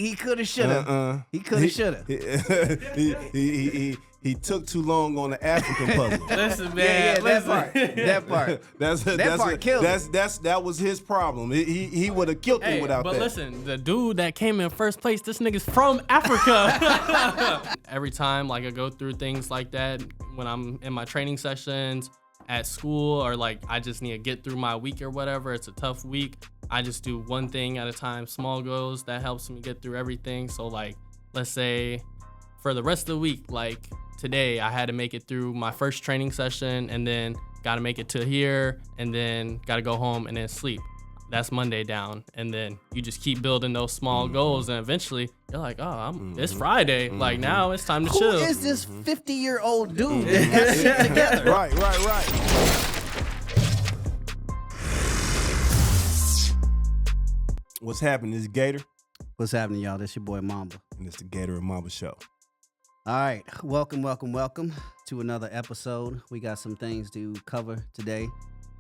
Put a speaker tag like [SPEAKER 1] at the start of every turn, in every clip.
[SPEAKER 1] He could have, should have. He could have, should have.
[SPEAKER 2] He took too long on the African puzzle.
[SPEAKER 3] Listen, man.
[SPEAKER 1] That part.
[SPEAKER 2] That was his problem. He would have killed him without that.
[SPEAKER 3] But listen, the dude that came in first place, this nigga's from Africa. Every time like I go through things like that, when I'm in my training sessions at school, or like I just need to get through my week or whatever, it's a tough week, I just do one thing at a time, small goals. That helps me get through everything. So like, let's say for the rest of the week, like today I had to make it through my first training session, and then got to make it to here, and then got to go home and then sleep. That's Monday down, and then you just keep building those small goals, and eventually you're like, oh, it's Friday. Like now it's time to chill.
[SPEAKER 1] Who is this 50-year-old dude that got shit together?
[SPEAKER 2] Right. What's happening? This is Gator.
[SPEAKER 1] What's happening, y'all? This your boy Mamba.
[SPEAKER 2] And it's the Gator Mamba Show.
[SPEAKER 1] All right, welcome to another episode. We got some things to cover today.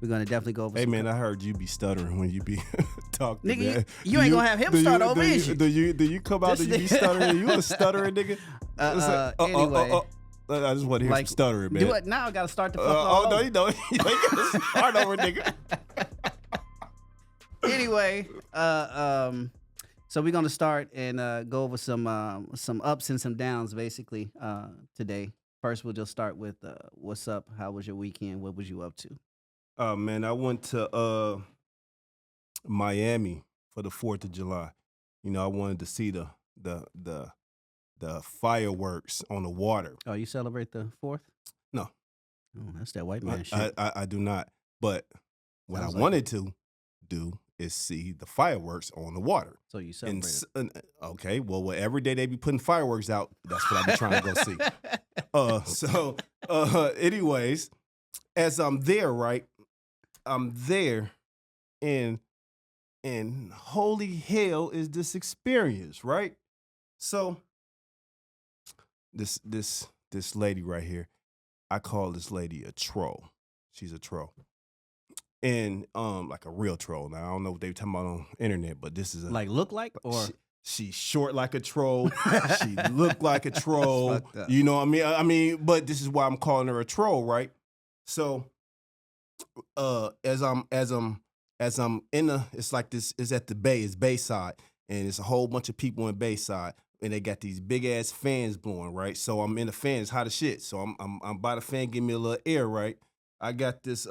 [SPEAKER 1] We're gonna definitely go over.
[SPEAKER 2] Hey man, I heard you be stuttering when you be talking.
[SPEAKER 1] Nigga,
[SPEAKER 2] man.
[SPEAKER 1] you ain't gonna have him start over, is you?
[SPEAKER 2] Do you come out and you be stuttering? You a stuttering nigga?
[SPEAKER 1] Anyway.
[SPEAKER 2] I just want to hear some stuttering, man.
[SPEAKER 1] Do it now. I gotta start the fuck
[SPEAKER 2] no,
[SPEAKER 1] over.
[SPEAKER 2] you don't. You gotta start over, nigga.
[SPEAKER 1] Anyway, so we're gonna start and go over some ups and some downs basically today. First, we'll just start with what's up. How was your weekend? What was you up to?
[SPEAKER 2] Man, I went to Miami for the 4th of July. You know, I wanted to see the fireworks on the water.
[SPEAKER 1] Oh, you celebrate the 4th?
[SPEAKER 2] No.
[SPEAKER 1] Oh, that's that white man shit.
[SPEAKER 2] I do not. But what
[SPEAKER 1] Sounds
[SPEAKER 2] I wanted to do is see the fireworks on the water.
[SPEAKER 1] So you celebrate.
[SPEAKER 2] Okay, well, every day they be putting fireworks out. That's what I be trying to go see. Anyways, as I'm there, right? I'm there, and holy hell is this experience, right? So this lady right here, I call this lady a troll. She's a troll. And like a real troll. Now I don't know what they were talking about on the internet, but this is a
[SPEAKER 1] look like, or
[SPEAKER 2] she's short like a troll. She look like a troll. You know what I mean? But this is why I'm calling her a troll, right? So as I'm in it's like this is at the bay, it's Bayside, and it's a whole bunch of people in Bayside, and they got these big ass fans blowing, right? So I'm in the fan, it's hot as shit. So I'm by the fan, give me a little air, right? I got this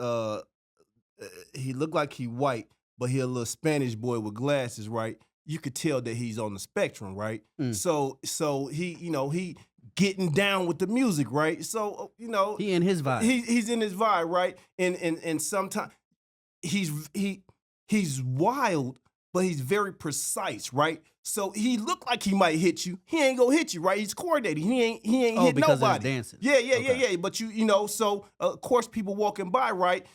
[SPEAKER 2] he looked like he white, but he a little Spanish boy with glasses, right? You could tell that he's on the spectrum, right? So he, he getting down with the music, right? So,
[SPEAKER 1] he in his vibe.
[SPEAKER 2] He's in his vibe, right? And sometimes he's wild, but he's very precise, right? So he looked like he might hit you. He ain't gonna hit you, right? He's coordinated. He ain't hit
[SPEAKER 1] because
[SPEAKER 2] nobody.
[SPEAKER 1] Of the dancing.
[SPEAKER 2] Yeah. But so of course people walking by, right?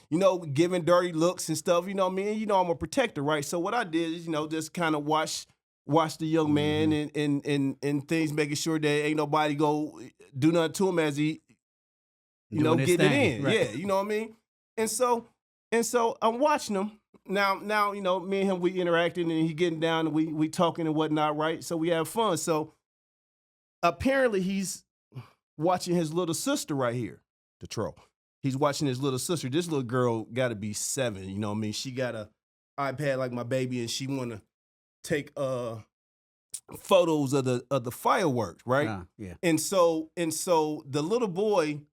[SPEAKER 2] Giving dirty looks and stuff. You know what I mean? I'm a protector, right? So what I did is, just kind of watch the young man and things, making sure that ain't nobody go do nothing to him as he, getting it in.
[SPEAKER 1] Right.
[SPEAKER 2] Yeah, you know what I mean? And so I'm watching him. Now, me and him, we interacting and he getting down and we talking and whatnot, right? So we have fun. So apparently he's watching his little sister right here, the troll. He's watching his little sister. This little girl got to be 7, you know what I mean? She got a iPad like my baby, and she want to take photos of the fireworks, right?
[SPEAKER 1] Yeah.
[SPEAKER 2] And so the little boy,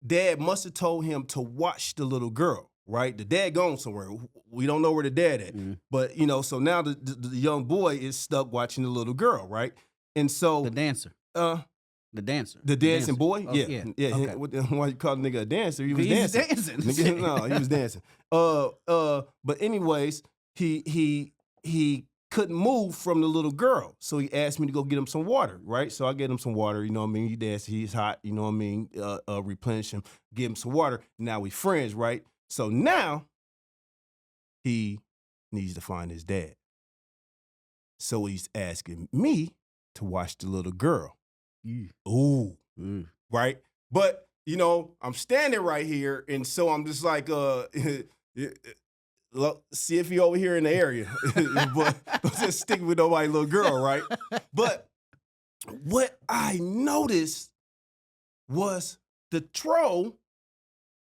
[SPEAKER 2] dad must have told him to watch the little girl. Right, the dad gone somewhere. We don't know where the dad at. But so now the young boy is stuck watching the little girl, right? And so
[SPEAKER 1] the dancer,
[SPEAKER 2] the dancing boy,
[SPEAKER 1] Oh,
[SPEAKER 2] yeah.
[SPEAKER 1] Okay.
[SPEAKER 2] Why you call the nigga a dancer? He was
[SPEAKER 1] He's
[SPEAKER 2] dancing.
[SPEAKER 1] dancing.
[SPEAKER 2] No, he was dancing. But anyways, he couldn't move from the little girl, so he asked me to go get him some water, right? So I get him some water. You know what I mean? He dance. He's hot. You know what I mean? Replenish him. Give him some water. Now we friends, right? So now he needs to find his dad. So he's asking me to watch the little girl. Ooh. Right? But, I'm standing right here, and so I'm just like, look, see if he over here in the area. But don't just stick with nobody little girl, right? But what I noticed was the troll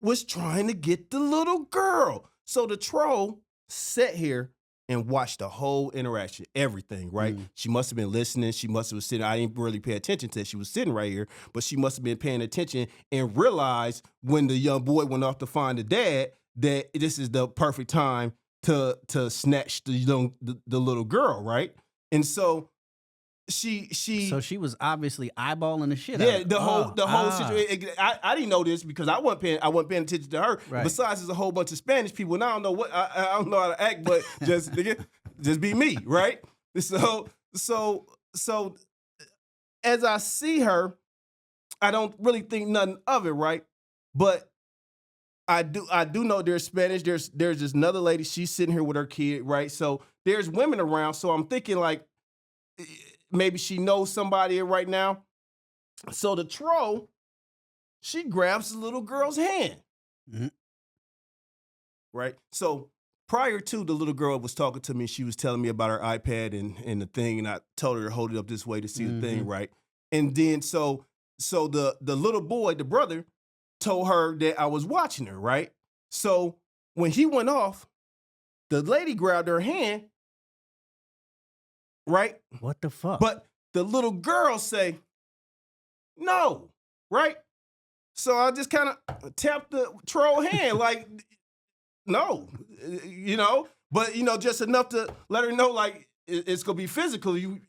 [SPEAKER 2] was trying to get the little girl. So the troll sat here and watched the whole interaction, everything, right? She must have been listening. She must have been sitting. I didn't really pay attention to it. She was sitting right here, but she must have been paying attention and realized when the young boy went off to find the dad that this is the perfect time to snatch the little girl, right? And so
[SPEAKER 1] So she was obviously eyeballing the shit.
[SPEAKER 2] Yeah,
[SPEAKER 1] out.
[SPEAKER 2] the whole situation. I didn't know this because I wasn't paying attention to her.
[SPEAKER 1] Right.
[SPEAKER 2] Besides, there's a whole bunch of Spanish people, and I don't know what I don't know how to act, but just be me, right? So as I see her, I don't really think nothing of it, right? But I do know there's Spanish. There's this another lady. She's sitting here with her kid, right? So there's women around. So I'm thinking like, maybe she knows somebody right now. So the troll, she grabs the little girl's hand. Right? So prior to the little girl was talking to me, she was telling me about her iPad and the thing, and I told her to hold it up this way to see the thing, right? And then so the little boy, the brother, told her that I was watching her, right? So when he went off, the lady grabbed her hand, right?
[SPEAKER 1] What the fuck?
[SPEAKER 2] But the little girl say, no, right? So I just kind of tapped the troll hand like, no, but, just enough to let her know, like, it's going to be physical. You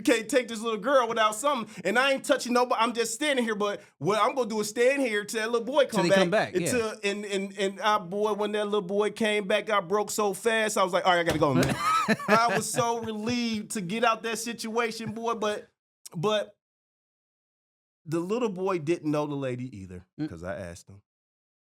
[SPEAKER 2] can't take this little girl without something. And I ain't touching nobody. I'm just standing here. But what I'm gonna do is stand here till that little boy come back. Boy, when that little boy came back, I broke so fast. I was like, all right, I gotta go, man. I was so relieved to get out that situation, boy. But the little boy didn't know the lady either because I asked him,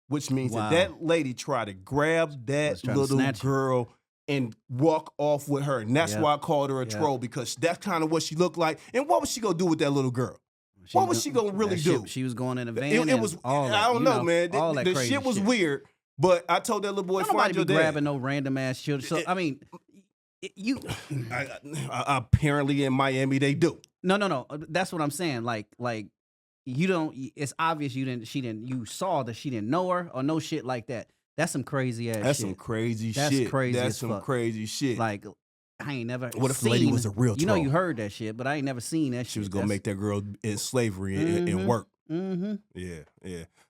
[SPEAKER 2] which means that lady tried to grab that little girl and walk off with her. And that's why I called her a troll, because that's kind of what she looked like. And what was she going to do with that little girl? What was she going to really do?
[SPEAKER 1] She was going in a van.
[SPEAKER 2] It was, I don't know, man. The shit was weird, but I told that little boy, find your dad.
[SPEAKER 1] Grabbing no random ass children. So, I mean,
[SPEAKER 2] apparently in Miami, they do.
[SPEAKER 1] No. That's what I'm saying. Like, you don't, it's obvious you saw that she didn't know her or no shit like that. That's some crazy ass shit.
[SPEAKER 2] That's some crazy shit.
[SPEAKER 1] That's crazy.
[SPEAKER 2] That's some crazy shit.
[SPEAKER 1] Like, I ain't never.
[SPEAKER 2] What if the lady was a real troll?
[SPEAKER 1] You heard that shit, but I ain't never seen that shit.
[SPEAKER 2] She was gonna make that girl in slavery and work. Yeah.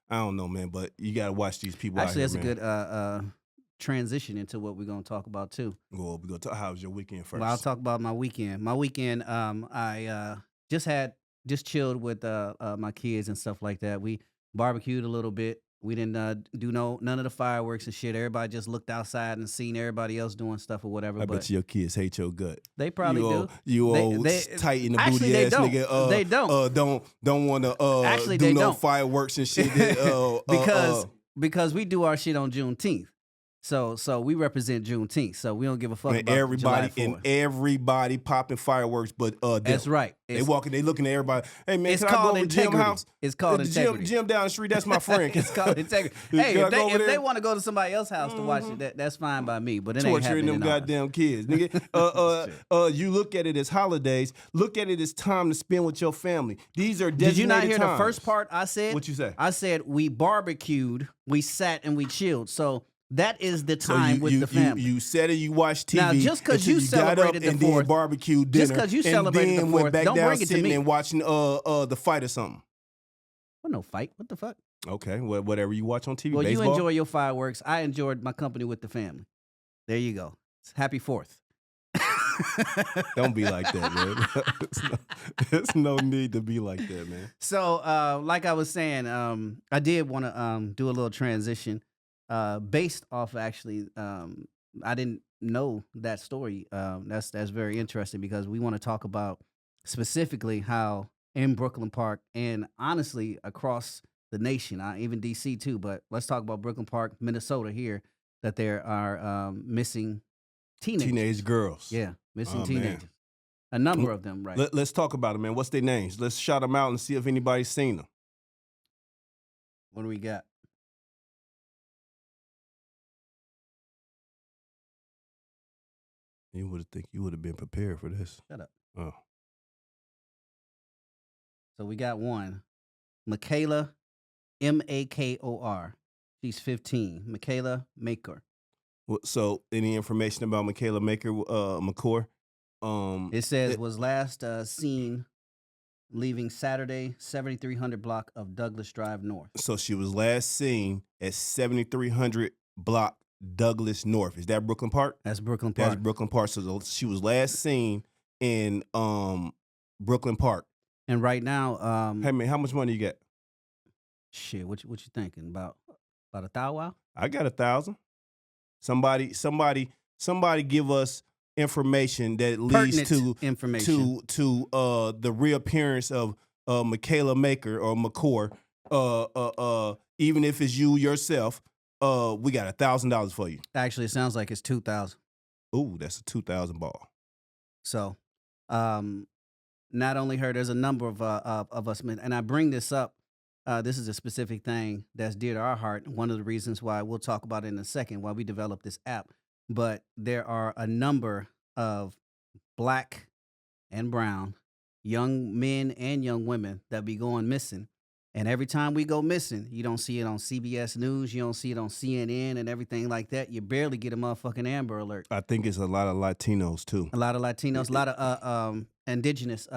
[SPEAKER 2] I don't know, man, but you gotta watch these people.
[SPEAKER 1] Actually,
[SPEAKER 2] out here,
[SPEAKER 1] that's a good transition into what we're gonna talk about too.
[SPEAKER 2] Well, we're gonna talk. How was your weekend first?
[SPEAKER 1] Well, I'll talk about my weekend. My weekend, I just chilled with my kids and stuff like that. We barbecued a little bit. We didn't do none of the fireworks and shit. Everybody just looked outside and seen everybody else doing stuff or whatever.
[SPEAKER 2] I bet your kids hate your gut.
[SPEAKER 1] They probably do.
[SPEAKER 2] You old tight in the booty ass nigga.
[SPEAKER 1] They don't.
[SPEAKER 2] Don't want to do no fireworks and shit.
[SPEAKER 1] Because we do our shit on Juneteenth. So we represent Juneteenth. So we don't give a fuck about
[SPEAKER 2] everybody
[SPEAKER 1] July 4th.
[SPEAKER 2] and everybody popping fireworks, but them.
[SPEAKER 1] That's right.
[SPEAKER 2] They walking, they looking at everybody. Hey man,
[SPEAKER 1] it's
[SPEAKER 2] can
[SPEAKER 1] called
[SPEAKER 2] I go over to Jim
[SPEAKER 1] integrity.
[SPEAKER 2] house?
[SPEAKER 1] It's called integrity.
[SPEAKER 2] Jim down the street. That's my friend.
[SPEAKER 1] It's called integrity. Hey, if they want to go to somebody else's house to watch it, that's fine by me. But it ain't
[SPEAKER 2] torturing them goddamn kids, nigga. You look at it as holidays. Look at it as time to spend with your family. These are designated
[SPEAKER 1] Did you not hear
[SPEAKER 2] times.
[SPEAKER 1] the first part I said?
[SPEAKER 2] What you say?
[SPEAKER 1] I said we barbecued, we sat and we chilled. So that is the time with the family.
[SPEAKER 2] You said it. You watched TV.
[SPEAKER 1] Now, just because you celebrated the 4th,
[SPEAKER 2] then barbecue dinner,
[SPEAKER 1] just because you celebrated the 4th,
[SPEAKER 2] went back
[SPEAKER 1] don't
[SPEAKER 2] down
[SPEAKER 1] bring it to
[SPEAKER 2] sitting
[SPEAKER 1] me.
[SPEAKER 2] and watching the fight or something.
[SPEAKER 1] Well, no fight. What the fuck?
[SPEAKER 2] Okay, whatever you watch on TV.
[SPEAKER 1] Well,
[SPEAKER 2] baseball?
[SPEAKER 1] you enjoy your fireworks. I enjoyed my company with the family. There you go. Happy 4th.
[SPEAKER 2] Don't be like that, man. There's no need to be like that, man.
[SPEAKER 1] So, like I was saying, I did want to do a little transition based off actually. I didn't know that story. That's very interesting because we want to talk about specifically how in Brooklyn Park and honestly across the nation, even DC too. But let's talk about Brooklyn Park, Minnesota here, that there are missing
[SPEAKER 2] teenage girls.
[SPEAKER 1] Yeah, missing teenagers. Man. A number of them, right?
[SPEAKER 2] Let's talk about it, man. What's their names? Let's shout them out and see if anybody's seen them.
[SPEAKER 1] What do we got?
[SPEAKER 2] You would have been prepared for this.
[SPEAKER 1] Shut up.
[SPEAKER 2] Oh.
[SPEAKER 1] So we got one. Michaela, Makor. She's 15. Michaela Maker.
[SPEAKER 2] So, any information about Michaela McCord?
[SPEAKER 1] It says was last seen leaving Saturday, 7300 block of Douglas Drive North.
[SPEAKER 2] So she was last seen at 7300 block Douglas North. Is that Brooklyn Park?
[SPEAKER 1] That's Brooklyn Park.
[SPEAKER 2] That's Brooklyn Park. So she was last seen in Brooklyn Park.
[SPEAKER 1] And right now,
[SPEAKER 2] hey man, how much money you got?
[SPEAKER 1] Shit, what you thinking about a thou wow?
[SPEAKER 2] I got 1,000. Somebody give us information that leads to
[SPEAKER 1] information
[SPEAKER 2] to the reappearance of Michaela Maker or McCord. Even if it's you yourself, we got $1,000 for you.
[SPEAKER 1] Actually, it sounds like it's 2,000.
[SPEAKER 2] Ooh, that's a 2,000 ball.
[SPEAKER 1] So, not only her, there's a number of us, and I bring this up. This is a specific thing that's dear to our heart. One of the reasons why we'll talk about it in a second, why we developed this app. But there are a number of black and brown young men and young women that be going missing. And every time we go missing, you don't see it on CBS News, you don't see it on CNN and everything like that. You barely get a motherfucking Amber Alert.
[SPEAKER 2] I think it's a lot of Latinos too.
[SPEAKER 1] A lot of Latinos, a lot of indigenous,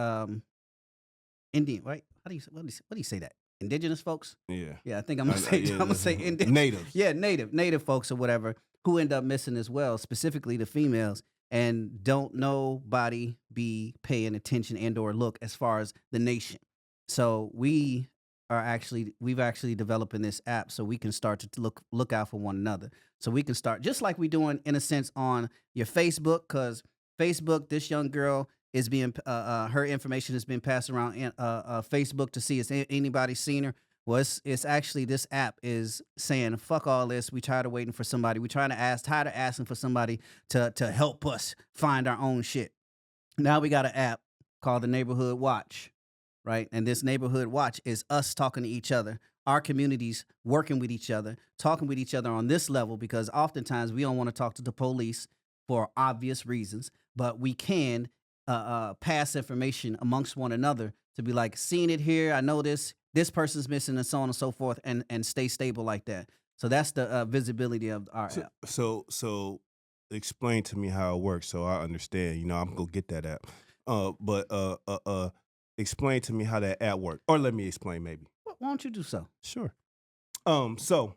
[SPEAKER 1] Indian, right? What do you say that? Indigenous folks?
[SPEAKER 2] Yeah.
[SPEAKER 1] Yeah, I think I'm gonna say
[SPEAKER 2] natives.
[SPEAKER 1] Yeah, native folks or whatever who end up missing as well, specifically the females, and don't nobody be paying attention and or look as far as the nation. So we've actually developing this app so we can start to look out for one another. So we can start just like we're doing in a sense on your Facebook, because Facebook, this young girl is being her information has been passed around Facebook to see if anybody seen her. Well, it's actually this app is saying fuck all this. We tired of waiting for somebody. We tired of asking for somebody to help us find our own shit. Now we got an app called the Neighborhood Watch, right? And this Neighborhood Watch is us talking to each other, our communities working with each other, talking with each other on this level, because oftentimes we don't want to talk to the police for obvious reasons, but we can pass information amongst one another to be like, seeing it here, I know this person's missing, and so on and so forth, and stay stable like that. So that's the visibility of our app.
[SPEAKER 2] So explain to me how it works so I understand. You know, I'm gonna get that app. But explain to me how that app works. Or let me explain maybe.
[SPEAKER 1] Why don't you do so?
[SPEAKER 2] Sure. So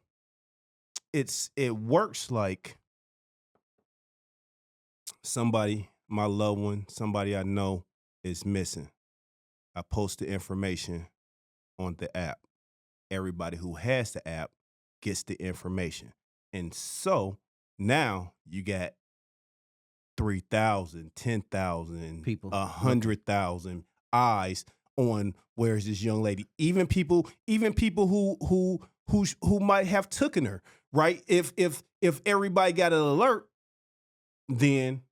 [SPEAKER 2] it works like somebody, my loved one, somebody I know is missing. I post the information on the app. Everybody who has the app gets the information. And so now you got 3,000, 10,000
[SPEAKER 1] people,
[SPEAKER 2] 100,000 eyes on where's this young lady. Even people who might have taken her, right? If everybody got an alert, then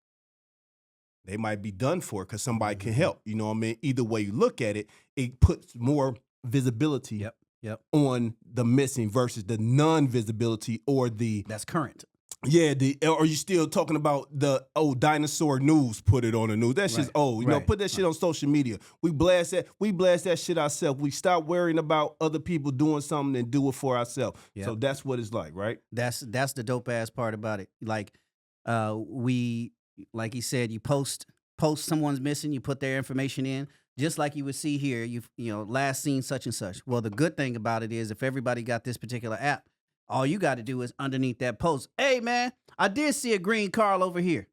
[SPEAKER 2] they might be done for because somebody can help. You know what I mean? Either way you look at it, it puts more visibility
[SPEAKER 1] Yep.
[SPEAKER 2] on the missing versus the non-visibility or the...
[SPEAKER 1] That's current.
[SPEAKER 2] Yeah, are you still talking about the dinosaur news? Put it on the news. That's just old. You know, put that shit on social media. We blast that shit ourselves. We stop worrying about other people doing something and do it for ourselves. Yep. So that's what it's like, right?
[SPEAKER 1] That's the dope ass part about it. Like like he said, you post someone's missing, you put their information in, just like you would see here, you know, last seen such and such. Well, the good thing about it is if everybody got this particular app, all you got to do is underneath that post, hey man, I did see a green car over here.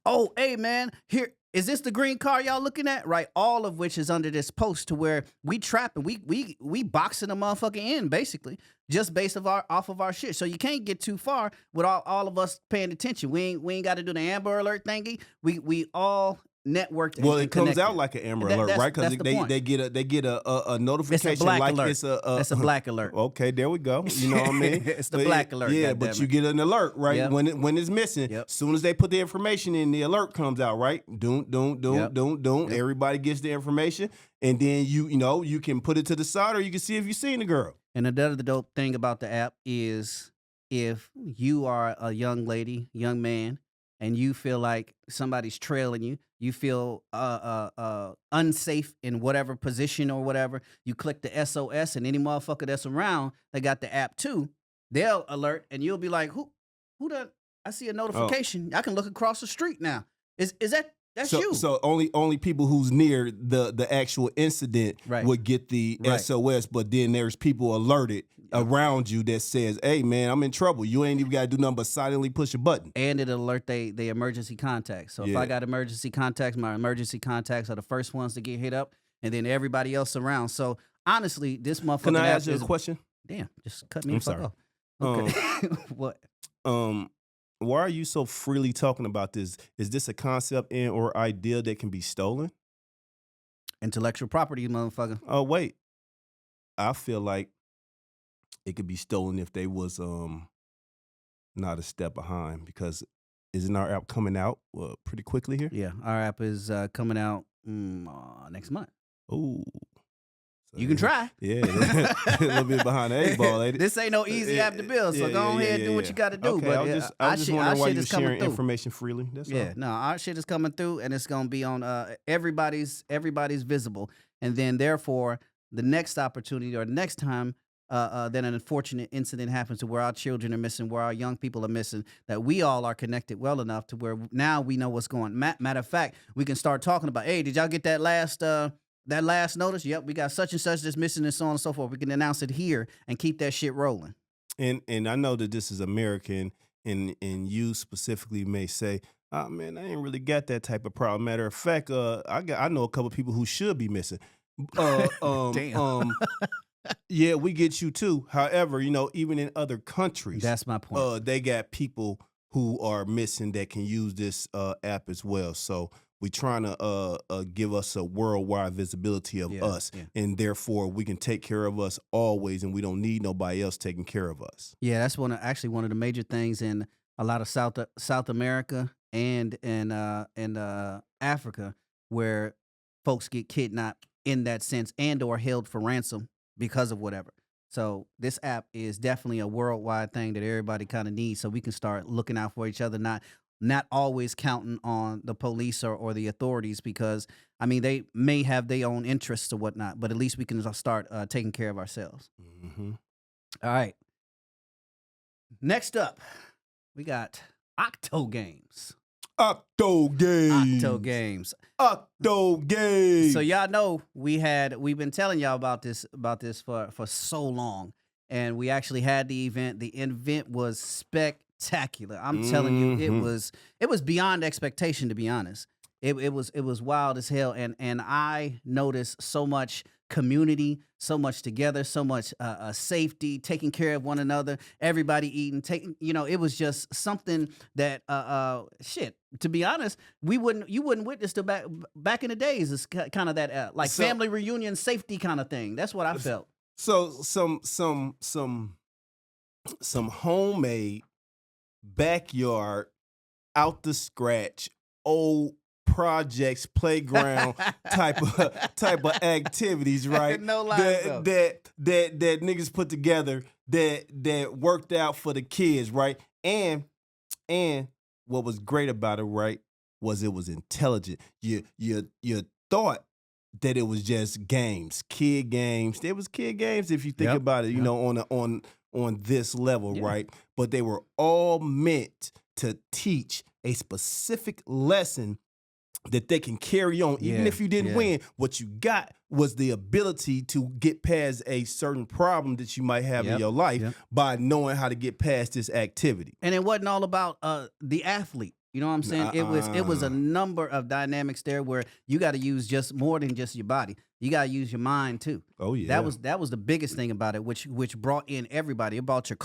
[SPEAKER 1] Oh, hey man, here, is this the green car y'all looking at? Right, all of which is under this post to where we trapping, we boxing a motherfucker in basically, just based off of our shit. So you can't get too far with all of us paying attention. We ain't got to do the Amber Alert thingy. We all networked.
[SPEAKER 2] Well,
[SPEAKER 1] and
[SPEAKER 2] it comes out like an Amber Alert, right? Because they get a notification.
[SPEAKER 1] It's a black
[SPEAKER 2] like
[SPEAKER 1] alert.
[SPEAKER 2] It's
[SPEAKER 1] a black alert.
[SPEAKER 2] Okay, there we go. You know what I mean?
[SPEAKER 1] It's the black alert.
[SPEAKER 2] Yeah, but you get an alert, right?
[SPEAKER 1] Yep.
[SPEAKER 2] When it's missing. As soon as they put the information in, the alert comes out, right? Don't. Yep. Everybody gets the information, and then you can put it to the side, or you can see if you've seen the girl.
[SPEAKER 1] And another dope thing about the app is if you are a young lady, young man, and you feel like somebody's trailing you, you feel unsafe in whatever position or whatever, you click the SOS, and any motherfucker that's around that got the app too, they'll alert, and you'll be like, who done? I see a notification. I can look across the street now. Is that's you?
[SPEAKER 2] So only people who's near the actual incident would get the SOS, but then there's people alerted around you that says, "Hey man, I'm in trouble. You ain't even got to do nothing but silently push a button."
[SPEAKER 1] And it'll alert they emergency contacts. So if I got emergency contacts, my emergency contacts are the first ones to get hit up, and then everybody else around. So honestly, this motherfucker.
[SPEAKER 2] Can I ask you a question?
[SPEAKER 1] Damn, just cut me the fuck off. Okay. What?
[SPEAKER 2] Why are you so freely talking about this? Is this a concept and or idea that can be stolen?
[SPEAKER 1] Intellectual property, motherfucker.
[SPEAKER 2] Oh, wait. I feel like it could be stolen if they was not a step behind, because isn't our app coming out pretty quickly here?
[SPEAKER 1] Yeah, our app is coming out next month.
[SPEAKER 2] Ooh.
[SPEAKER 1] You can try.
[SPEAKER 2] Yeah, a little bit behind the 8 ball, ain't it?
[SPEAKER 1] This ain't no easy app to build, so go ahead and do what you got to do.
[SPEAKER 2] Okay,
[SPEAKER 1] but
[SPEAKER 2] I was just wondering why you sharing information freely. That's all.
[SPEAKER 1] No, our shit is coming through, and it's gonna be on everybody's visible, and then therefore the next opportunity or next time that an unfortunate incident happens to where our children are missing, where our young people are missing, that we all are connected well enough to where now we know what's going. Matter of fact, we can start talking about, hey, did y'all get that last notice? Yep, we got such and such that's missing, and so on and so forth. We can announce it here and keep that shit rolling.
[SPEAKER 2] And I know that this is American, and you specifically may say, "Oh man, I ain't really got that type of problem." Matter of fact, I know a couple of people who should be missing.
[SPEAKER 1] Damn.
[SPEAKER 2] Yeah, we get you too. However, even in other countries,
[SPEAKER 1] that's my point.
[SPEAKER 2] They got people who are missing that can use this app as well. So we trying to give us a worldwide visibility of us, and therefore we can take care of us always, and we don't need nobody else taking care of us.
[SPEAKER 1] Yeah, that's one of the major things in a lot of South America and in Africa, where folks get kidnapped in that sense and or held for ransom because of whatever. So this app is definitely a worldwide thing that everybody kind of needs, so we can start looking out for each other, not always counting on the police or the authorities, because I mean they may have their own interests or whatnot, but at least we can start taking care of ourselves.
[SPEAKER 2] Mm-hmm.
[SPEAKER 1] All right. Next up, we got Octogames.
[SPEAKER 2] Octogames.
[SPEAKER 1] So y'all know we've been telling y'all about this for so long, and we actually had the event. The event was spectacular. I'm telling you, it was beyond expectation, to be honest. It was wild as hell, and I noticed so much community, so much together, so much safety, taking care of one another, everybody eating, it was just something that shit. To be honest, you wouldn't witness till back in the days. It's kind of that family reunion safety kind of thing. That's what I felt.
[SPEAKER 2] So some homemade backyard, out the scratch, old projects, playground type of activities, right?
[SPEAKER 1] No lies,
[SPEAKER 2] that niggas put together that worked out for the kids, right? And what was great about it, right, was it was intelligent. You thought that it was just games, kid games. There was kid games if you think about it, on this level, right? But they were all meant to teach a specific lesson that they can carry on. Even if you didn't win, what you got was the ability to get past a certain problem that you might have in your life by knowing how to get past this activity.
[SPEAKER 1] And it wasn't all about the athlete. You know what I'm saying? It was a number of dynamics there where you got to use just more than just your body. You got to use your mind too.
[SPEAKER 2] Oh yeah.
[SPEAKER 1] That was the biggest thing about it, which brought in everybody. It brought your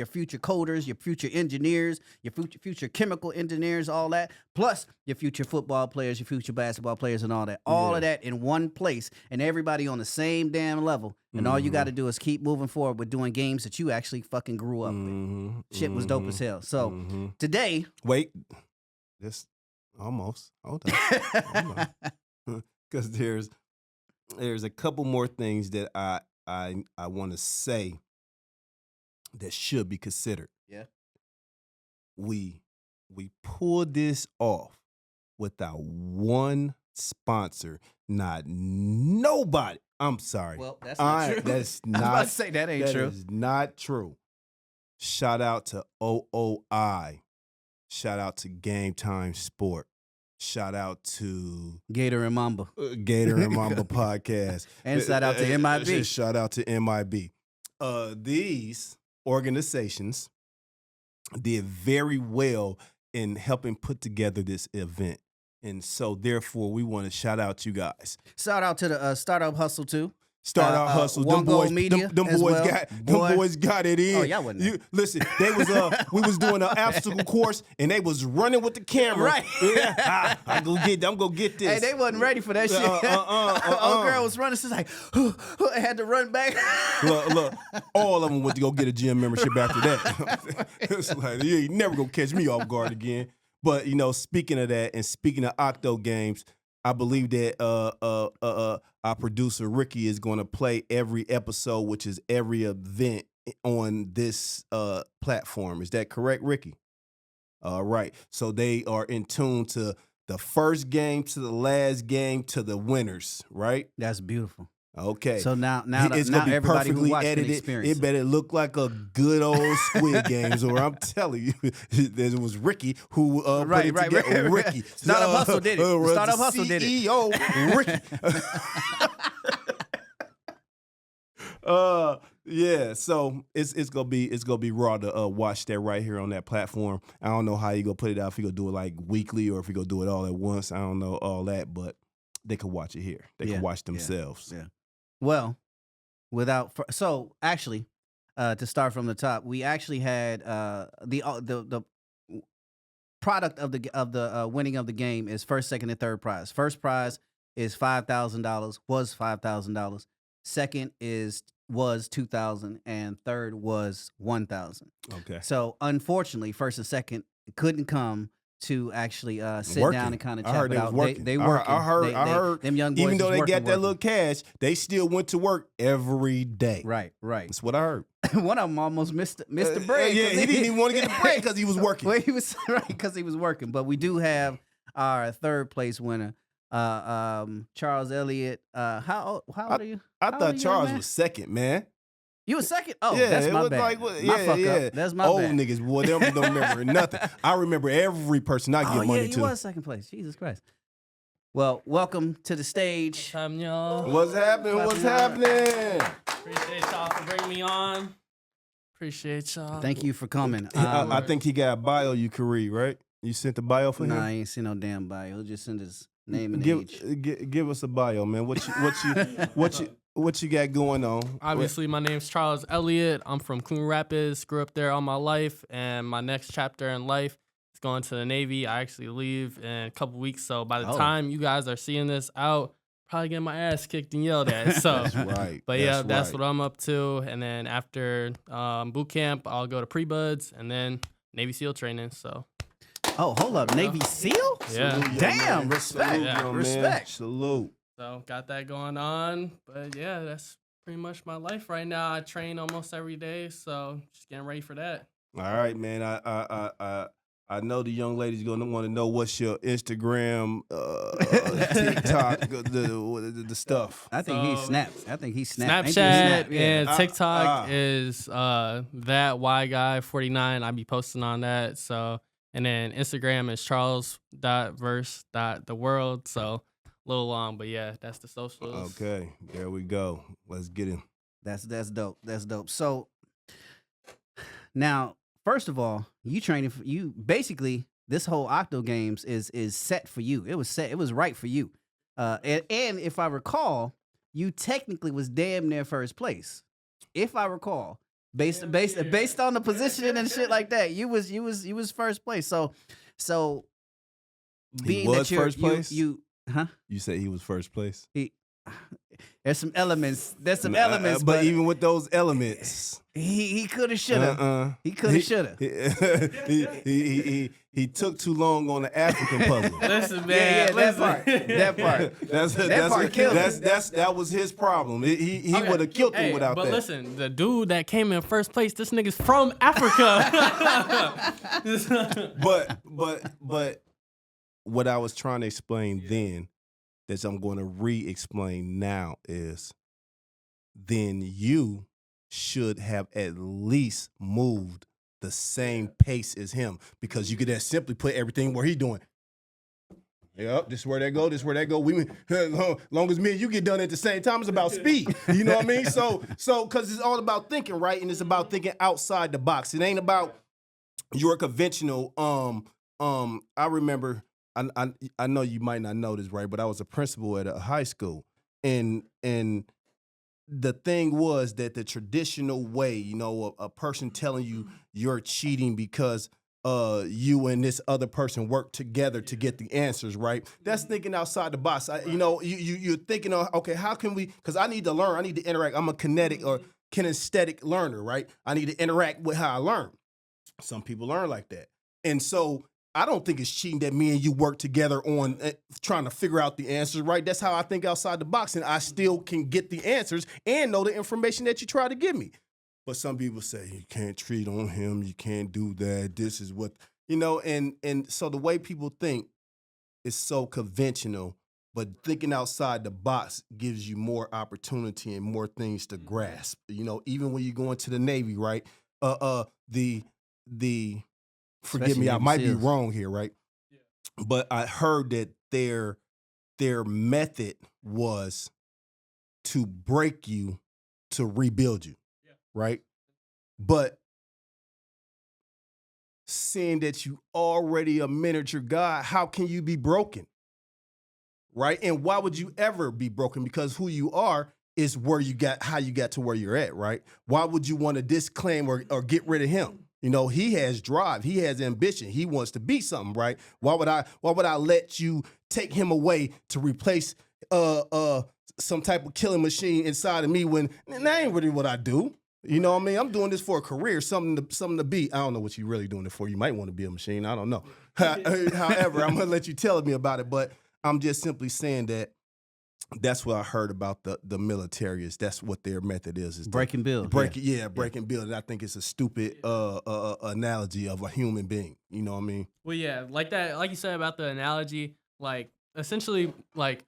[SPEAKER 1] future coders, your future engineers, your future chemical engineers, all that, plus your future football players, your future basketball players, and all that. All of that in one place, and everybody on the same damn level. And all you got to do is keep moving forward with doing games that you actually fucking grew up with. Shit was dope as hell. So today,
[SPEAKER 2] wait. This almost. Hold on. Because there's a couple more things that I want to say that should be considered.
[SPEAKER 1] Yeah.
[SPEAKER 2] We we pulled this off without one sponsor, not nobody. I'm sorry.
[SPEAKER 1] Well, that's not true.
[SPEAKER 2] That's
[SPEAKER 1] I was
[SPEAKER 2] not.
[SPEAKER 1] about to say that ain't true.
[SPEAKER 2] That is not true. Shout out to OOI. Shout out to Game Time Sport. Shout out to
[SPEAKER 1] Gator and Mamba.
[SPEAKER 2] Gator and Mamba podcast.
[SPEAKER 1] And shout out to MIB.
[SPEAKER 2] Shout out to MIB. These organizations did very well in helping put together this event. And so, therefore, we want to shout out you guys.
[SPEAKER 1] Shout out to the Startup Hustle, too.
[SPEAKER 2] Start Out Hustle.
[SPEAKER 1] One
[SPEAKER 2] Them boys,
[SPEAKER 1] Goal Media
[SPEAKER 2] them
[SPEAKER 1] as
[SPEAKER 2] boys
[SPEAKER 1] well.
[SPEAKER 2] got them boys got it in.
[SPEAKER 1] Oh, y'all wasn't there.
[SPEAKER 2] Listen, they was we was doing an obstacle course and they was running with the camera.
[SPEAKER 1] Right.
[SPEAKER 2] Yeah, I'm gonna get this.
[SPEAKER 1] Hey, they wasn't ready for that shit. Old girl was running. She's like, had to run back.
[SPEAKER 2] Look, all of them went to go get a gym membership after that. It's like, you ain't never gonna catch me off guard again. But, speaking of that and speaking of Octogames, I believe that our producer Ricky is going to play every episode, which is every event on this platform. Is that correct, Ricky? All right. So they are in tune to the first game, to the last game, to the winners, right?
[SPEAKER 1] That's beautiful.
[SPEAKER 2] Okay.
[SPEAKER 1] So now
[SPEAKER 2] it's gonna be
[SPEAKER 1] everybody who
[SPEAKER 2] perfectly
[SPEAKER 1] watched
[SPEAKER 2] edited.
[SPEAKER 1] can experience
[SPEAKER 2] It better look like a good old Squid Games, or I'm telling you, there was Ricky who put it together.
[SPEAKER 1] Right.
[SPEAKER 2] Ricky.
[SPEAKER 1] Startup Hustle did it. Startup Hustle did it.
[SPEAKER 2] CEO Ricky. Yeah. So it's gonna be raw to watch that right here on that platform. I don't know how you gonna put it out. If you gonna do it like weekly or if you gonna do it all at once. I don't know all that, but they could watch it here. They can watch themselves.
[SPEAKER 1] Yeah. Well, so actually, to start from the top, we actually had the product of the winning of the game is first, second, and third prize. First prize is $5,000. Was $5,000. Second was $2,000, and third was $1,000.
[SPEAKER 2] Okay.
[SPEAKER 1] So unfortunately, first and second couldn't come to actually sit down and kind of chat.
[SPEAKER 2] I heard
[SPEAKER 1] it
[SPEAKER 2] they
[SPEAKER 1] out.
[SPEAKER 2] was working.
[SPEAKER 1] They working.
[SPEAKER 2] I heard
[SPEAKER 1] them young boys.
[SPEAKER 2] Even though they
[SPEAKER 1] working,
[SPEAKER 2] got that little cash, they still went to work every day.
[SPEAKER 1] Right.
[SPEAKER 2] That's what I heard.
[SPEAKER 1] One of them almost missed the break.
[SPEAKER 2] Yeah, he didn't even want to get the break because he was working.
[SPEAKER 1] Well, he was right because he was working. But we do have our third place winner, Charles Elliott. How old are you?
[SPEAKER 2] I thought Charles was second, man.
[SPEAKER 1] You were second? Oh,
[SPEAKER 2] yeah,
[SPEAKER 1] that's my bad.
[SPEAKER 2] Like,
[SPEAKER 1] my fuck up. That's my
[SPEAKER 2] old
[SPEAKER 1] bad.
[SPEAKER 2] niggas, boy, they don't remember nothing. I remember every person I give money to.
[SPEAKER 1] You was second place. Jesus Christ. Well, welcome to the stage.
[SPEAKER 3] Time, y'all.
[SPEAKER 2] What's happening? What's happening?
[SPEAKER 3] Appreciate y'all for bringing me on. Appreciate y'all.
[SPEAKER 1] Thank you for coming.
[SPEAKER 2] I think he got a bio you could read, right? You sent the bio for him?
[SPEAKER 1] Nah, I ain't seen no damn bio. He'll just send his name and age.
[SPEAKER 2] Give us a bio, man. What you got going on?
[SPEAKER 3] Obviously, my name's Charles Elliott. I'm from Coon Rapids. Grew up there all my life, and my next chapter in life is going to the Navy. I actually leave in a couple weeks, so by the time you guys are seeing this out, probably getting my ass kicked and yelled at. So,
[SPEAKER 2] that's right.
[SPEAKER 3] But that's what I'm up to. And then after boot camp, I'll go to pre-buds and then Navy SEAL training. So.
[SPEAKER 1] Oh, hold up, Navy SEAL?
[SPEAKER 3] Yeah.
[SPEAKER 1] Damn, respect. Respect.
[SPEAKER 2] Salute.
[SPEAKER 3] So got that going on, but yeah, that's pretty much my life right now. I train almost every day, so just getting ready for that.
[SPEAKER 2] All right, man. I know the young lady's gonna want to know what's your Instagram, TikTok, the stuff.
[SPEAKER 1] I think he snaps.
[SPEAKER 3] Snapchat and TikTok is that Y guy 49. I be posting on that. So and then Instagram is charles.verse.theworld. So. Little long, but yeah, that's the socials.
[SPEAKER 2] Okay, there we go. Let's get him.
[SPEAKER 1] That's dope. That's dope. So now, first of all, you training for you. Basically, this whole Octogames is set for you. It was set. It was right for you. And if I recall, you technically was damn near first place. If I recall, based on the positioning and shit like that, you was first place. So being
[SPEAKER 2] he was
[SPEAKER 1] that you're
[SPEAKER 2] first place.
[SPEAKER 1] Huh?
[SPEAKER 2] You said he was first place?
[SPEAKER 1] There's some elements. There's some elements,
[SPEAKER 2] but even with those elements,
[SPEAKER 1] he could have, should have. He could have, should have.
[SPEAKER 2] He took too long on the African puzzle.
[SPEAKER 3] Listen, man.
[SPEAKER 1] That part.
[SPEAKER 2] That was his problem. He
[SPEAKER 3] Okay.
[SPEAKER 2] would have killed him without
[SPEAKER 3] but
[SPEAKER 2] that.
[SPEAKER 3] But listen, the dude that came in first place, this nigga's from Africa.
[SPEAKER 2] But what I was trying to explain then, that I'm going to re-explain now, is then you should have at least moved the same pace as him, because you could have simply put everything where he doing. Yep, this is where that go. This is where that go. We long as me and you get done at the same time, it's about speed. You know what I mean? So because it's all about thinking, right? And it's about thinking outside the box. It ain't about your conventional. I remember. I know you might not know this, right? But I was a principal at a high school, and the thing was that the traditional way, you know, a person telling you you're cheating because you and this other person work together to get the answers, right? That's thinking outside the box. You're thinking, okay, how can we? Because I need to learn. I need to interact. I'm a kinesthetic learner, right? I need to interact with how I learn. Some people learn like that, and so I don't think it's cheating that me and you work together on trying to figure out the answers, right? That's how I think outside the box, and I still can get the answers and know the information that you try to give me. But some people say, you can't treat on him, you can't do that, this is what, you know, and so the way people think is so conventional, but thinking outside the box gives you more opportunity and more things to grasp. You know, even when you go into the Navy, right? Forgive me, I might be wrong here, right? Yeah. But I heard that their method was to break you to rebuild you, right? But seeing that you already a miniature God, how can you be broken, right? And why would you ever be broken? Because who you are is how you got to where you're at, right? Why would you want to disclaim or get rid of him? You know, he has drive, he has ambition, he wants to be something, right? Why would I let you take him away to replace some type of killing machine inside of me when that ain't really what I do? You know what I mean? I'm doing this for a career, something to be. I don't know what you're really doing it for. You might want to be a machine. I don't know. However, I'm gonna let you tell me about it, but I'm just simply saying that that's what I heard about the military is that's what their method is
[SPEAKER 1] break and build.
[SPEAKER 2] Break and build. And I think it's a stupid analogy of a human being. You know what I mean?
[SPEAKER 3] Well, yeah, like that, like you said about the analogy, like essentially, like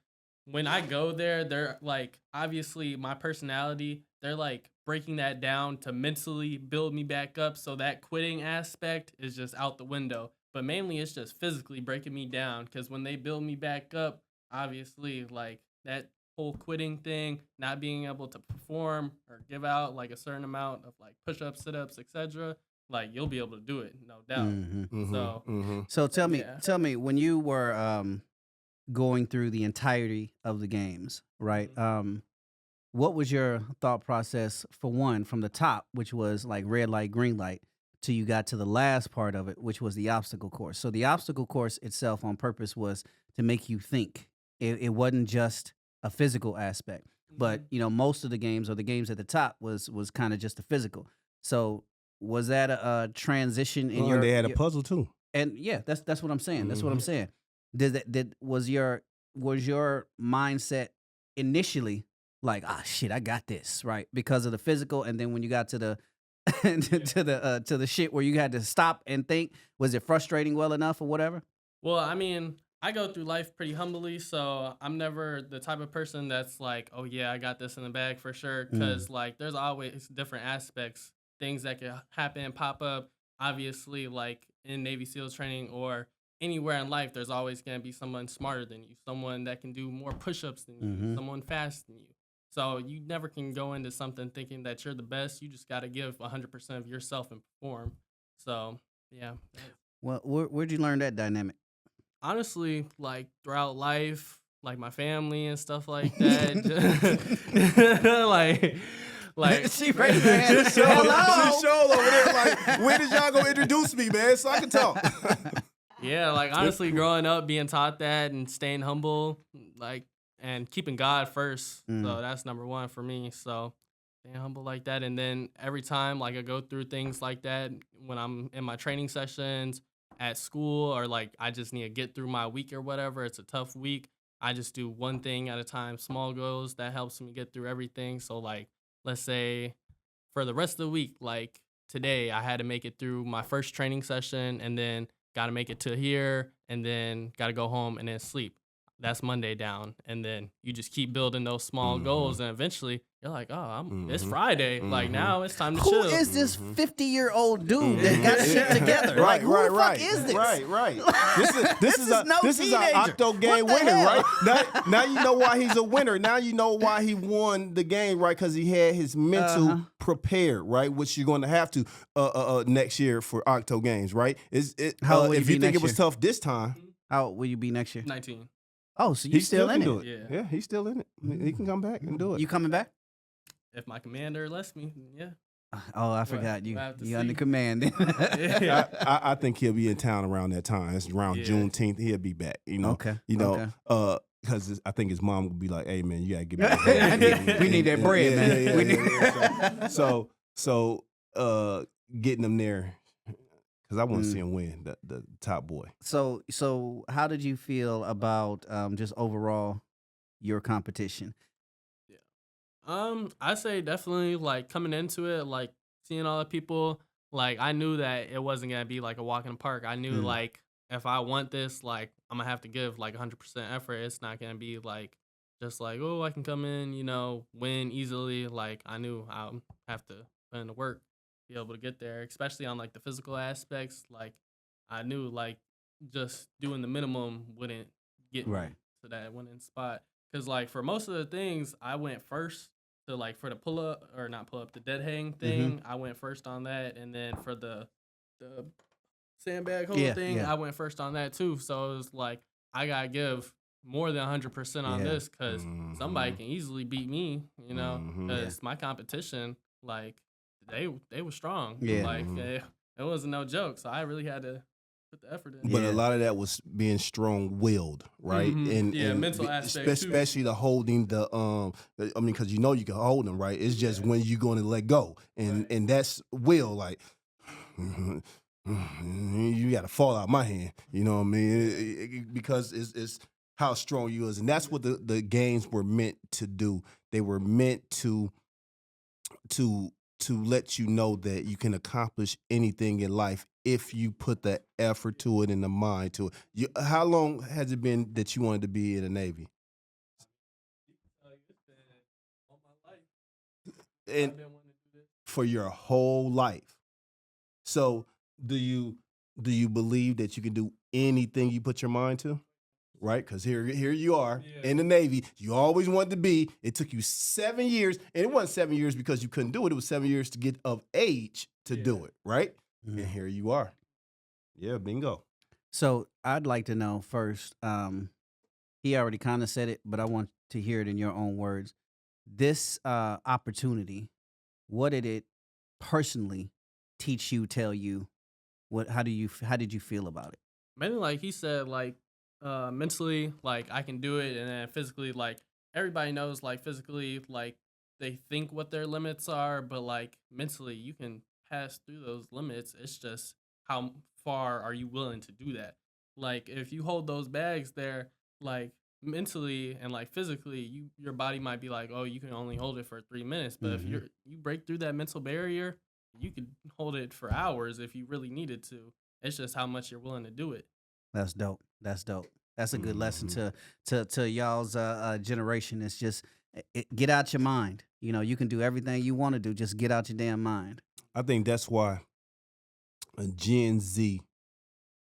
[SPEAKER 3] when I go there, they're like obviously my personality. They're like breaking that down to mentally build me back up, so that quitting aspect is just out the window. But mainly, it's just physically breaking me down because when they build me back up, obviously, like that whole quitting thing, not being able to perform or give out like a certain amount of like push-ups, sit-ups, etc., like you'll be able to do it, no doubt.
[SPEAKER 1] So tell me when you were going through the entirety of the games, right? What was your thought process for one from the top, which was like red light, green light, till you got to the last part of it, which was the obstacle course? So the obstacle course itself on purpose was to make you think. It wasn't just a physical aspect, but you know, most of the games or the games at the top was kind of just the physical. So was that a transition in your?
[SPEAKER 2] They had a puzzle too.
[SPEAKER 1] And yeah, that's what I'm saying. That's what I'm saying. Was your mindset initially like, ah, shit, I got this, right? Because of the physical, and then when you got to the to the shit where you had to stop and think, was it frustrating well enough or whatever?
[SPEAKER 3] Well, I mean, I go through life pretty humbly, so I'm never the type of person that's like, oh yeah, I got this in the bag for sure, because like there's always different aspects, things that could happen, pop up. Obviously, like in Navy SEALs training or anywhere in life, there's always going to be someone smarter than you, someone that can do more push-ups than you, someone faster than you. So you never can go into something thinking that you're the best. You just got to give 100% of yourself and perform. So, yeah.
[SPEAKER 1] Well, where'd you learn that dynamic?
[SPEAKER 3] Honestly, like throughout life, like my family and stuff like that. like
[SPEAKER 1] she raised her hand.
[SPEAKER 2] She showed over there like, when did y'all go introduce me, man, so I can talk?
[SPEAKER 3] Yeah, like honestly, growing up, being taught that and staying humble, like and keeping God first. So that's number one for me. So staying humble like that. And then every time like I go through things like that when I'm in my training sessions at school, or like I just need to get through my week or whatever, it's a tough week, I just do one thing at a time, small goals. That helps me get through everything. So like, let's say for the rest of the week, like today I had to make it through my first training session, and then got to make it to here, and then got to go home and then sleep. That's Monday down. And then you just keep building those small goals, and eventually you're like, oh, it's Friday. Like now it's time to chill.
[SPEAKER 1] Who is this 50-year-old dude that got shit together? Like, who the fuck is this?
[SPEAKER 2] Right. This is
[SPEAKER 1] no
[SPEAKER 2] an Octo game
[SPEAKER 1] What the
[SPEAKER 2] winner,
[SPEAKER 1] hell?
[SPEAKER 2] right? Now you know why he's a winner. Now you know why he won the game, right? Because he had his mental prepared, right? Which you're going to have to next year for Octo games, right?
[SPEAKER 1] How old will
[SPEAKER 2] if
[SPEAKER 1] you
[SPEAKER 2] you
[SPEAKER 1] be
[SPEAKER 2] think it
[SPEAKER 1] next
[SPEAKER 2] was
[SPEAKER 1] year?
[SPEAKER 2] tough this time,
[SPEAKER 1] How old will you be next year?
[SPEAKER 3] 19.
[SPEAKER 1] Oh, so you
[SPEAKER 2] he
[SPEAKER 1] still in
[SPEAKER 2] can
[SPEAKER 1] it?
[SPEAKER 2] do it. Yeah, he's still in it. He can come back and do it.
[SPEAKER 1] You coming back?
[SPEAKER 3] If my commander lets me, yeah.
[SPEAKER 1] Oh, I forgot you.
[SPEAKER 3] we'll have to
[SPEAKER 1] You under
[SPEAKER 3] see.
[SPEAKER 1] command.
[SPEAKER 3] Yeah.
[SPEAKER 2] I think he'll be in town around that time. It's around
[SPEAKER 3] Yeah.
[SPEAKER 2] Juneteenth. He'll be back. You know.
[SPEAKER 1] Okay.
[SPEAKER 2] You know.
[SPEAKER 1] Okay.
[SPEAKER 2] Because I think his mom will be like, "Hey man, you gotta get me that
[SPEAKER 1] We need that bread, man. We need-
[SPEAKER 2] yeah. So getting them there, because I want to see him win, the top boy.
[SPEAKER 1] So how did you feel about just overall your competition?
[SPEAKER 3] I say definitely like coming into it, like seeing all the people, like I knew that it wasn't gonna be like a walk in the park. I knew like if I want this, like I'm gonna have to give like 100% effort. It's not gonna be like just like, oh, I can come in, win easily. Like I knew I'll have to put in the work, be able to get there, especially on like the physical aspects. Like I knew like just doing the minimum wouldn't get me to that winning spot. Cause like for most of the things, I went first to like for the pull up or not pull up, the dead hang thing. I went first on that, and then for the sandbag hold thing, I went first on that too. So it was like I gotta give more than 100% on this, cause somebody can easily beat me, cause my competition, like they were strong, like it wasn't no joke. So I really had to put the effort in.
[SPEAKER 2] But a lot of that was being strong-willed, right? And
[SPEAKER 3] mental aspect
[SPEAKER 2] especially
[SPEAKER 3] too.
[SPEAKER 2] the holding the I mean, because you can hold them, right? It's just when you're going to let go, and that's will, like you got to fall out my hand. You know what I mean? Because it's how strong you is, and that's what the games were meant to do. They were meant to let you know that you can accomplish anything in life if you put the effort to it and the mind to it. How long has it been that you wanted to be in the Navy?
[SPEAKER 3] It's been all my life.
[SPEAKER 2] And
[SPEAKER 3] I've been wanting to do this.
[SPEAKER 2] for your whole life. So do you believe that you can do anything you put your mind to? Right? Because here you are in the Navy. You always wanted to be. It took you 7 years. And it wasn't 7 years because you couldn't do it. It was 7 years to get of age to do it. Right? And here you are. Yeah, bingo.
[SPEAKER 1] So I'd like to know first, he already kind of said it, but I want to hear it in your own words. This opportunity, what did it personally teach you, tell you? How did you feel about it?
[SPEAKER 3] Mainly like he said, like mentally, like I can do it, and then physically, like everybody knows, like physically, like they think what their limits are, but like mentally, you can pass through those limits. It's just how far are you willing to do that? Like if you hold those bags there, like mentally and like physically, your body might be like, oh, you can only hold it for 3 minutes, but if you break through that mental barrier, you could hold it for hours if you really needed to. It's just how much you're willing to do it.
[SPEAKER 1] That's dope. That's a good lesson to y'all's generation. It's just get out your mind. You can do everything you want to do. Just get out your damn mind.
[SPEAKER 2] I think that's why Gen Z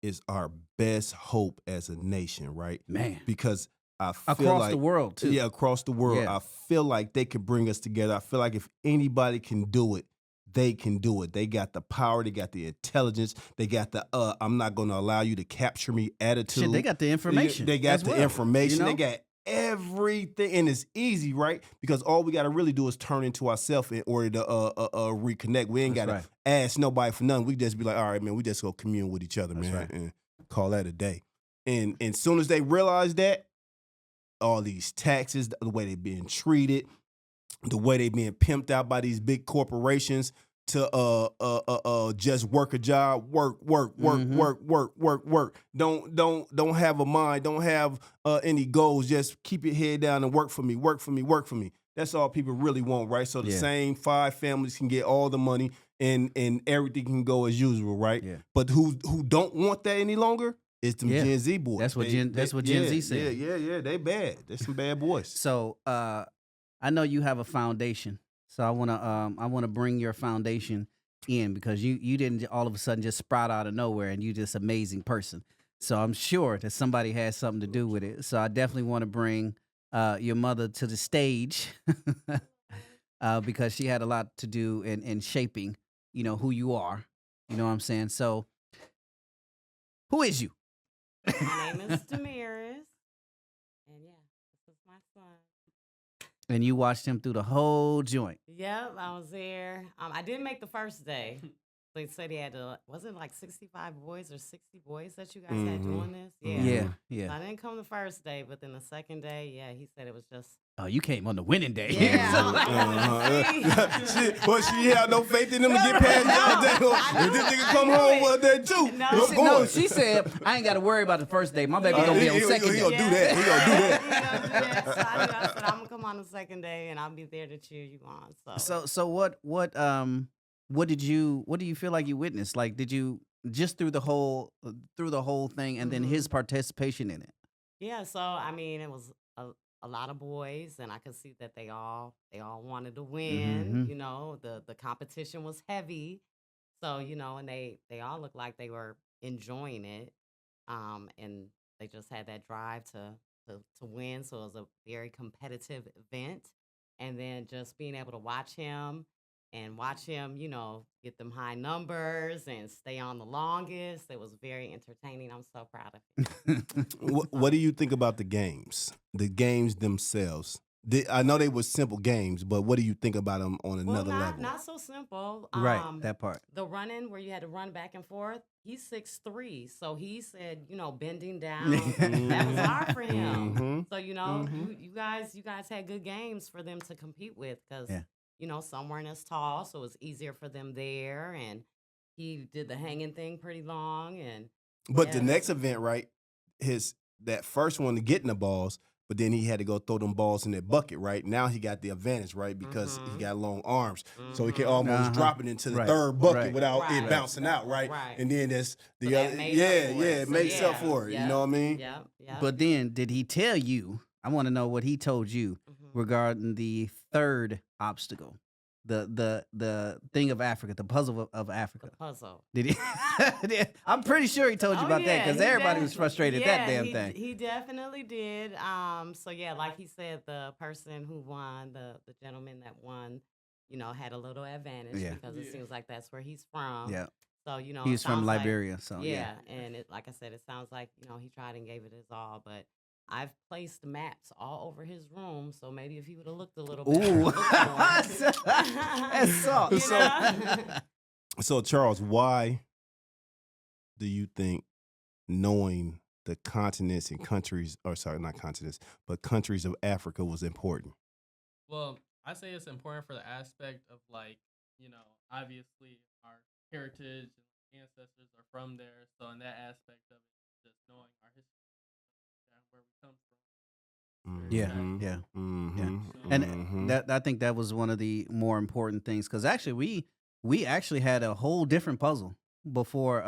[SPEAKER 2] is our best hope as a nation, right?
[SPEAKER 1] Man.
[SPEAKER 2] Because I feel
[SPEAKER 1] Across
[SPEAKER 2] like
[SPEAKER 1] the world, too.
[SPEAKER 2] Yeah, across the world.
[SPEAKER 1] Yeah.
[SPEAKER 2] I feel like they can bring us together. I feel like if anybody can do it, they can do it. They got the power. They got the intelligence. They got the I'm not going to allow you to capture me attitude.
[SPEAKER 1] Shit, they got the information.
[SPEAKER 2] They got
[SPEAKER 1] as
[SPEAKER 2] the
[SPEAKER 1] well,
[SPEAKER 2] information. They got everything, and it's easy, right? Because all we got to really do is turn into ourselves in order to reconnect. We ain't got to ask nobody for nothing. We just be like, all right, man, we just go commune with each other, man, and call that a day. And as soon as they realize that, all these taxes, the way they're being treated, the way they're being pimped out by these big corporations to just work a job, work. Don't have a mind, don't have any goals. Just keep your head down and work for me. That's all people really want, right? So the same 5 families can get all the money and everything can go as usual, right? Yeah. But who don't want that any longer is them Gen Z boys.
[SPEAKER 1] That's what Gen Z said.
[SPEAKER 2] Yeah. They bad. They're some bad boys.
[SPEAKER 1] So I know you have a foundation. So I wanna bring your foundation in because you didn't all of a sudden just sprout out of nowhere and you just amazing person. So I'm sure that somebody has something to do with it. So I definitely want to bring your mother to the stage because she had a lot to do in shaping, who you are. You know what I'm saying? So who is you?
[SPEAKER 4] My name is Damaris. And this is my son.
[SPEAKER 1] And you watched him through the whole joint.
[SPEAKER 4] Yep, I was there. I didn't make the first day. They said he had was it like 65 boys or 60 boys that you guys had doing this?
[SPEAKER 1] Yeah.
[SPEAKER 4] So I didn't come the first day, but then the second day, he said it was just.
[SPEAKER 1] Oh, you came on the winning day.
[SPEAKER 2] She had no faith in them to get past y'all. If this nigga come home one day too.
[SPEAKER 1] No, she said, I ain't got to worry about the first day. My baby going to be on second day.
[SPEAKER 2] He going to do that. He going to do that.
[SPEAKER 4] So I said, I'm going to come on the second day, and I'll be there to cheer you on.
[SPEAKER 1] So what do you feel like you witnessed? Like, did you just through the whole thing and then his participation in it?
[SPEAKER 4] Yeah. So, I mean, it was a lot of boys, and I could see that they all wanted to win. The competition was heavy. So, and they all looked like they were enjoying it. And they just had that drive to win. So it was a very competitive event. And then just being able to watch him, get them high numbers and stay on the longest. It was very entertaining. I'm so proud of him.
[SPEAKER 2] What do you think about the games? The games themselves. I know they were simple games, but what do you think about them on another level?
[SPEAKER 4] Not so simple.
[SPEAKER 1] Right, that part.
[SPEAKER 4] The running where you had to run back and forth, he's 6'3", so he said, bending down, that was hard for him. So, you guys had good games for them to compete with because, some weren't as tall, so it was easier for them there, and he did the hanging thing pretty long.
[SPEAKER 2] But the next event, right, that first one to getting the balls, but then he had to go throw them balls in that bucket, right? Now he got the advantage, right? Because he got long arms. So he can almost drop it into the third bucket without it bouncing out, right? And then that's the other. It makes up for it. You know what I mean?
[SPEAKER 4] Yeah.
[SPEAKER 1] But then did he tell you, I want to know what he told you regarding the third obstacle. The thing of Africa, the puzzle of Africa.
[SPEAKER 4] The puzzle.
[SPEAKER 1] Did he? I'm pretty sure he told you about that because everybody was frustrated at that damn thing.
[SPEAKER 4] He definitely did. Like he said, the person who won, the gentleman that won, had a little advantage because it seems like that's where he's from.
[SPEAKER 1] Yeah.
[SPEAKER 4] So
[SPEAKER 1] he's from Liberia. So
[SPEAKER 4] and like I said, it sounds like he tried and gave it his all, but I've placed maps all over his room, so maybe if he would have looked a little bit more.
[SPEAKER 1] That's soft.
[SPEAKER 2] So, Charles, why do you think knowing the continents and countries, or sorry, not continents, but countries of Africa was important?
[SPEAKER 3] Well, I say it's important for the aspect of obviously our heritage and ancestors are from there. So in that aspect of it, just knowing our history. Where we come from.
[SPEAKER 1] And that I think that was one of the more important things because actually we actually had a whole different puzzle before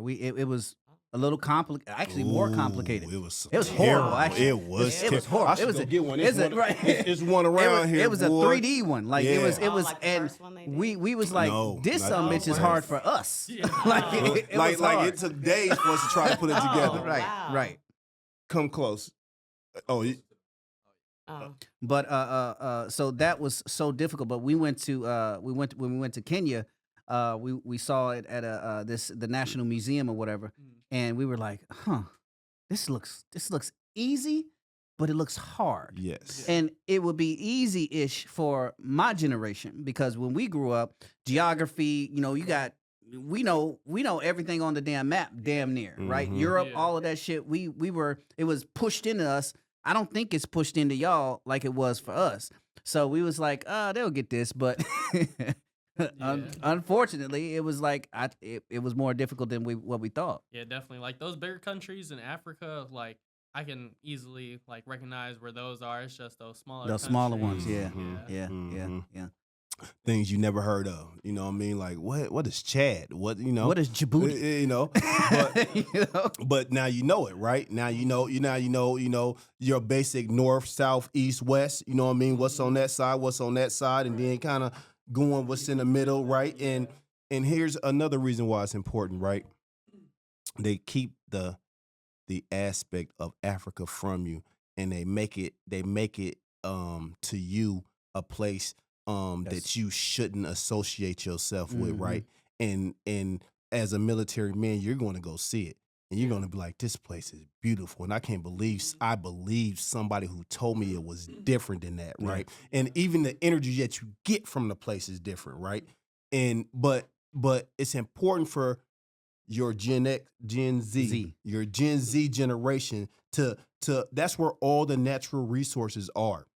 [SPEAKER 1] it was a little complicated, actually more complicated.
[SPEAKER 2] It was
[SPEAKER 1] horrible. Actually,
[SPEAKER 2] it was
[SPEAKER 1] horrible.
[SPEAKER 2] I should go get one. It's one around here.
[SPEAKER 1] It was a 3D one. Like it was,
[SPEAKER 4] like
[SPEAKER 1] and we was like,
[SPEAKER 2] No,
[SPEAKER 1] this some bitch is hard for us.
[SPEAKER 2] It took days for us to try to put it together.
[SPEAKER 1] Right.
[SPEAKER 2] Come close.
[SPEAKER 1] But so that was so difficult. But when we went to Kenya, we saw it at the National Museum or whatever, and we were like, this looks easy, but it looks hard.
[SPEAKER 2] Yes.
[SPEAKER 1] And it would be easy-ish for my generation because when we grew up, geography, we know everything on the damn map, damn near, right? Europe, all of that shit. It was pushed into us I don't think it's pushed into y'all like it was for us. So we was like, they'll get this, but unfortunately, it was like it was more difficult than what we thought.
[SPEAKER 3] Yeah, definitely. Like those bigger countries in Africa, like I can easily like recognize where those are. It's just those smaller.
[SPEAKER 1] Those smaller ones,
[SPEAKER 3] countries.
[SPEAKER 1] yeah.
[SPEAKER 2] Things you never heard of, you know what I mean? Like what is Chad? What
[SPEAKER 1] What is Djibouti?
[SPEAKER 2] You know, but, but now you know it, right? Now you know your basic north, south, east, west. You know what I mean? What's on that side, and then kind of going what's in the middle, right? And here's another reason why it's important, right? They keep the aspect of Africa from you, and they make it to you a place that you shouldn't associate yourself with, right? And as a military man, you're going to go see it, and you're going to be like, this place is beautiful, and I can't believe I believe somebody who told me it was different than that, right? And even the energy that you get from the place is different, right? And but it's important for your Gen Z, your Gen Z generation to that's where all the natural resources are.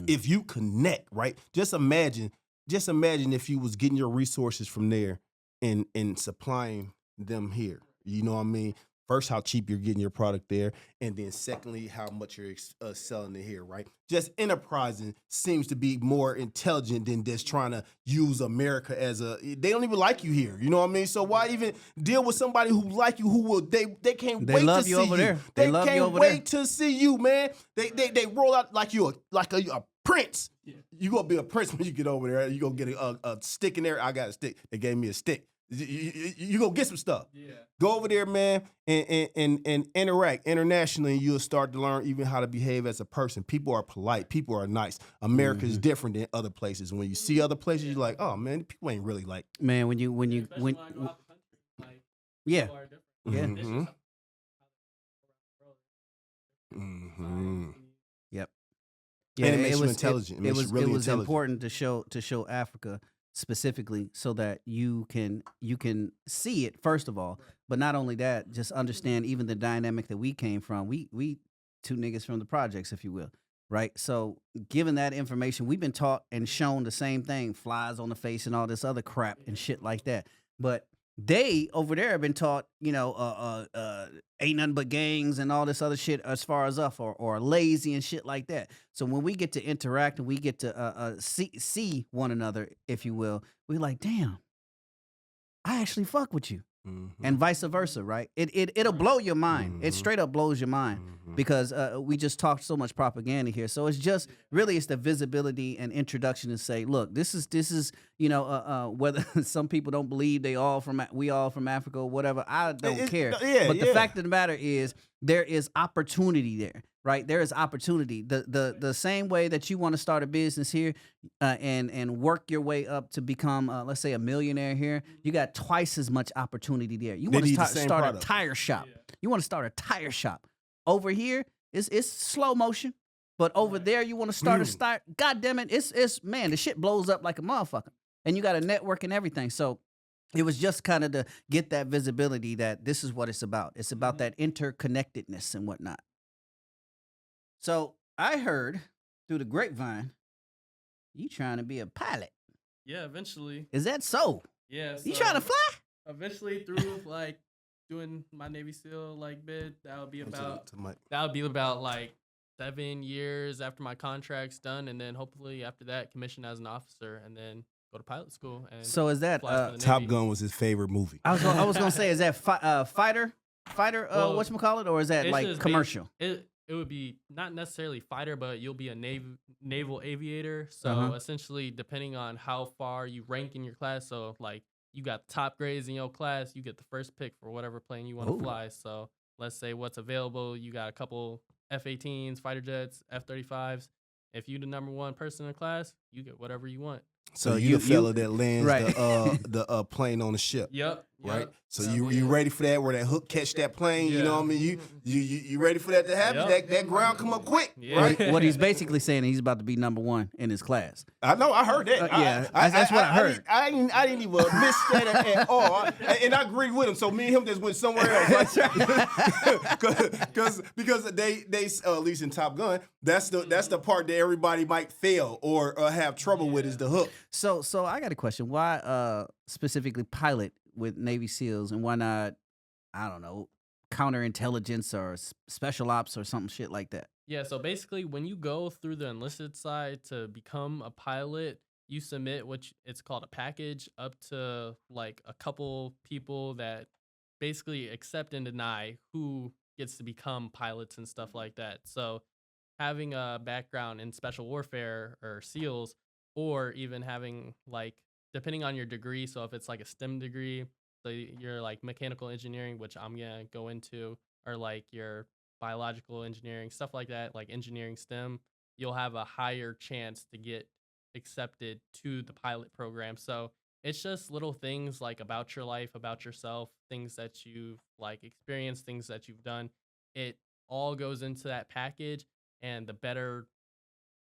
[SPEAKER 2] If you connect, right? Just imagine if you was getting your resources from there and supplying them here. You know what I mean? First, how cheap you're getting your product there, and then secondly, how much you're selling it here, right? Just enterprising seems to be more intelligent than just trying to use America as they don't even like you here. You know what I mean? So why even deal with somebody who like you, they can't wait to see you. They can't wait to see you, man. They roll out like you a prince. Yeah. You gonna be a prince when you get over there. You gonna get a stick in there. I got a stick. They gave me a stick. You go get some stuff. Yeah. Go over there, man, and interact internationally, and you'll start to learn even how to behave as a person. People are polite. People are nice. America is different than other places. When you see other places, you're like, oh man, people ain't really like.
[SPEAKER 1] Man, when
[SPEAKER 3] I go out the country, like,
[SPEAKER 1] yeah,
[SPEAKER 3] people are different.
[SPEAKER 1] Yep.
[SPEAKER 2] Yeah, and it makes you intelligent. It was
[SPEAKER 1] important to show Africa specifically so that you can see it first of all, but not only that, just understand even the dynamic that we came from. We two niggas from the projects, if you will, right? So given that information, we've been taught and shown the same thing, flies on the face and all this other crap and shit like that. But they over there have been taught, ain't nothing but gangs and all this other shit as far as us, or lazy and shit like that. So when we get to interact and we get to see one another, if you will, we like, damn, I actually fuck with you. And vice versa, right? It'll blow your mind. It straight up blows your mind because we just talked so much propaganda here. So it's just really it's the visibility and introduction to say, look, this is whether some people don't believe we all from Africa or whatever, I don't care. But the fact of the matter is there is opportunity there. Right, there is opportunity. The same way that you want to start a business here and work your way up to become, let's say, a millionaire here, you got twice as much opportunity there. You want to start a tire shop. Yeah. You want to start a tire shop. Over here, it's slow motion, but over there, you want to start. God damn it, it's man, the shit blows up like a motherfucker, and you got a network and everything. So it was just kind of to get that visibility that this is what it's about. It's about that interconnectedness and whatnot. So I heard through the grapevine, you trying to be a pilot.
[SPEAKER 3] Yeah, eventually.
[SPEAKER 1] Is that so?
[SPEAKER 3] Yeah.
[SPEAKER 1] You trying to fly?
[SPEAKER 3] Eventually, through like doing my Navy SEAL bid, that would be about like 7 years after my contract's done, and then hopefully after that, commission as an officer, and then go to pilot school. And
[SPEAKER 1] so is that
[SPEAKER 2] Top Gun was his favorite movie?
[SPEAKER 1] I was gonna say, is that fighter? Well, whatchamacallit, or is that like commercial?
[SPEAKER 3] It would be not necessarily fighter, but you'll be a naval aviator. So essentially, depending on how far you rank in your class, so like you got top grades in your class, you get the first pick for whatever plane you want to fly. So let's say what's available, you got a couple F-18s, fighter jets, F-35s. If you're the number one person in the class, you get whatever you want.
[SPEAKER 2] So you the fella that lands the plane on the ship.
[SPEAKER 3] Yep.
[SPEAKER 2] right?
[SPEAKER 3] Yep.
[SPEAKER 2] So you ready for that? Where that hook catch that plane? You know what I mean? You ready for that to happen?
[SPEAKER 3] Yep.
[SPEAKER 2] That ground come up quick,
[SPEAKER 3] Yeah.
[SPEAKER 2] right?
[SPEAKER 1] What he's basically saying, he's about to be number one in his class.
[SPEAKER 2] I know. I heard that.
[SPEAKER 1] Yeah, that's what I heard.
[SPEAKER 2] I didn't even miss that at all, and I agreed with him. So me and him just went somewhere else, because they at least in Top Gun, that's the part that everybody might fail or have trouble with is the hook.
[SPEAKER 1] So I got a question. Why specifically pilot with Navy SEALs, and why not, I don't know, counterintelligence or special ops or something shit like that?
[SPEAKER 3] Yeah, so basically, when you go through the enlisted side to become a pilot, you submit it's called a package up to like a couple people that basically accept and deny who gets to become pilots and stuff like that. So having a background in special warfare or SEALs, or even having like, depending on your degree, so if it's like a STEM degree, so you're like mechanical engineering, which I'm gonna go into, or like your biological engineering, stuff like that, like engineering STEM, you'll have a higher chance to get accepted to the pilot program. So it's just little things like about your life, about yourself, things that you've like experienced, things that you've done. It all goes into that package, and the better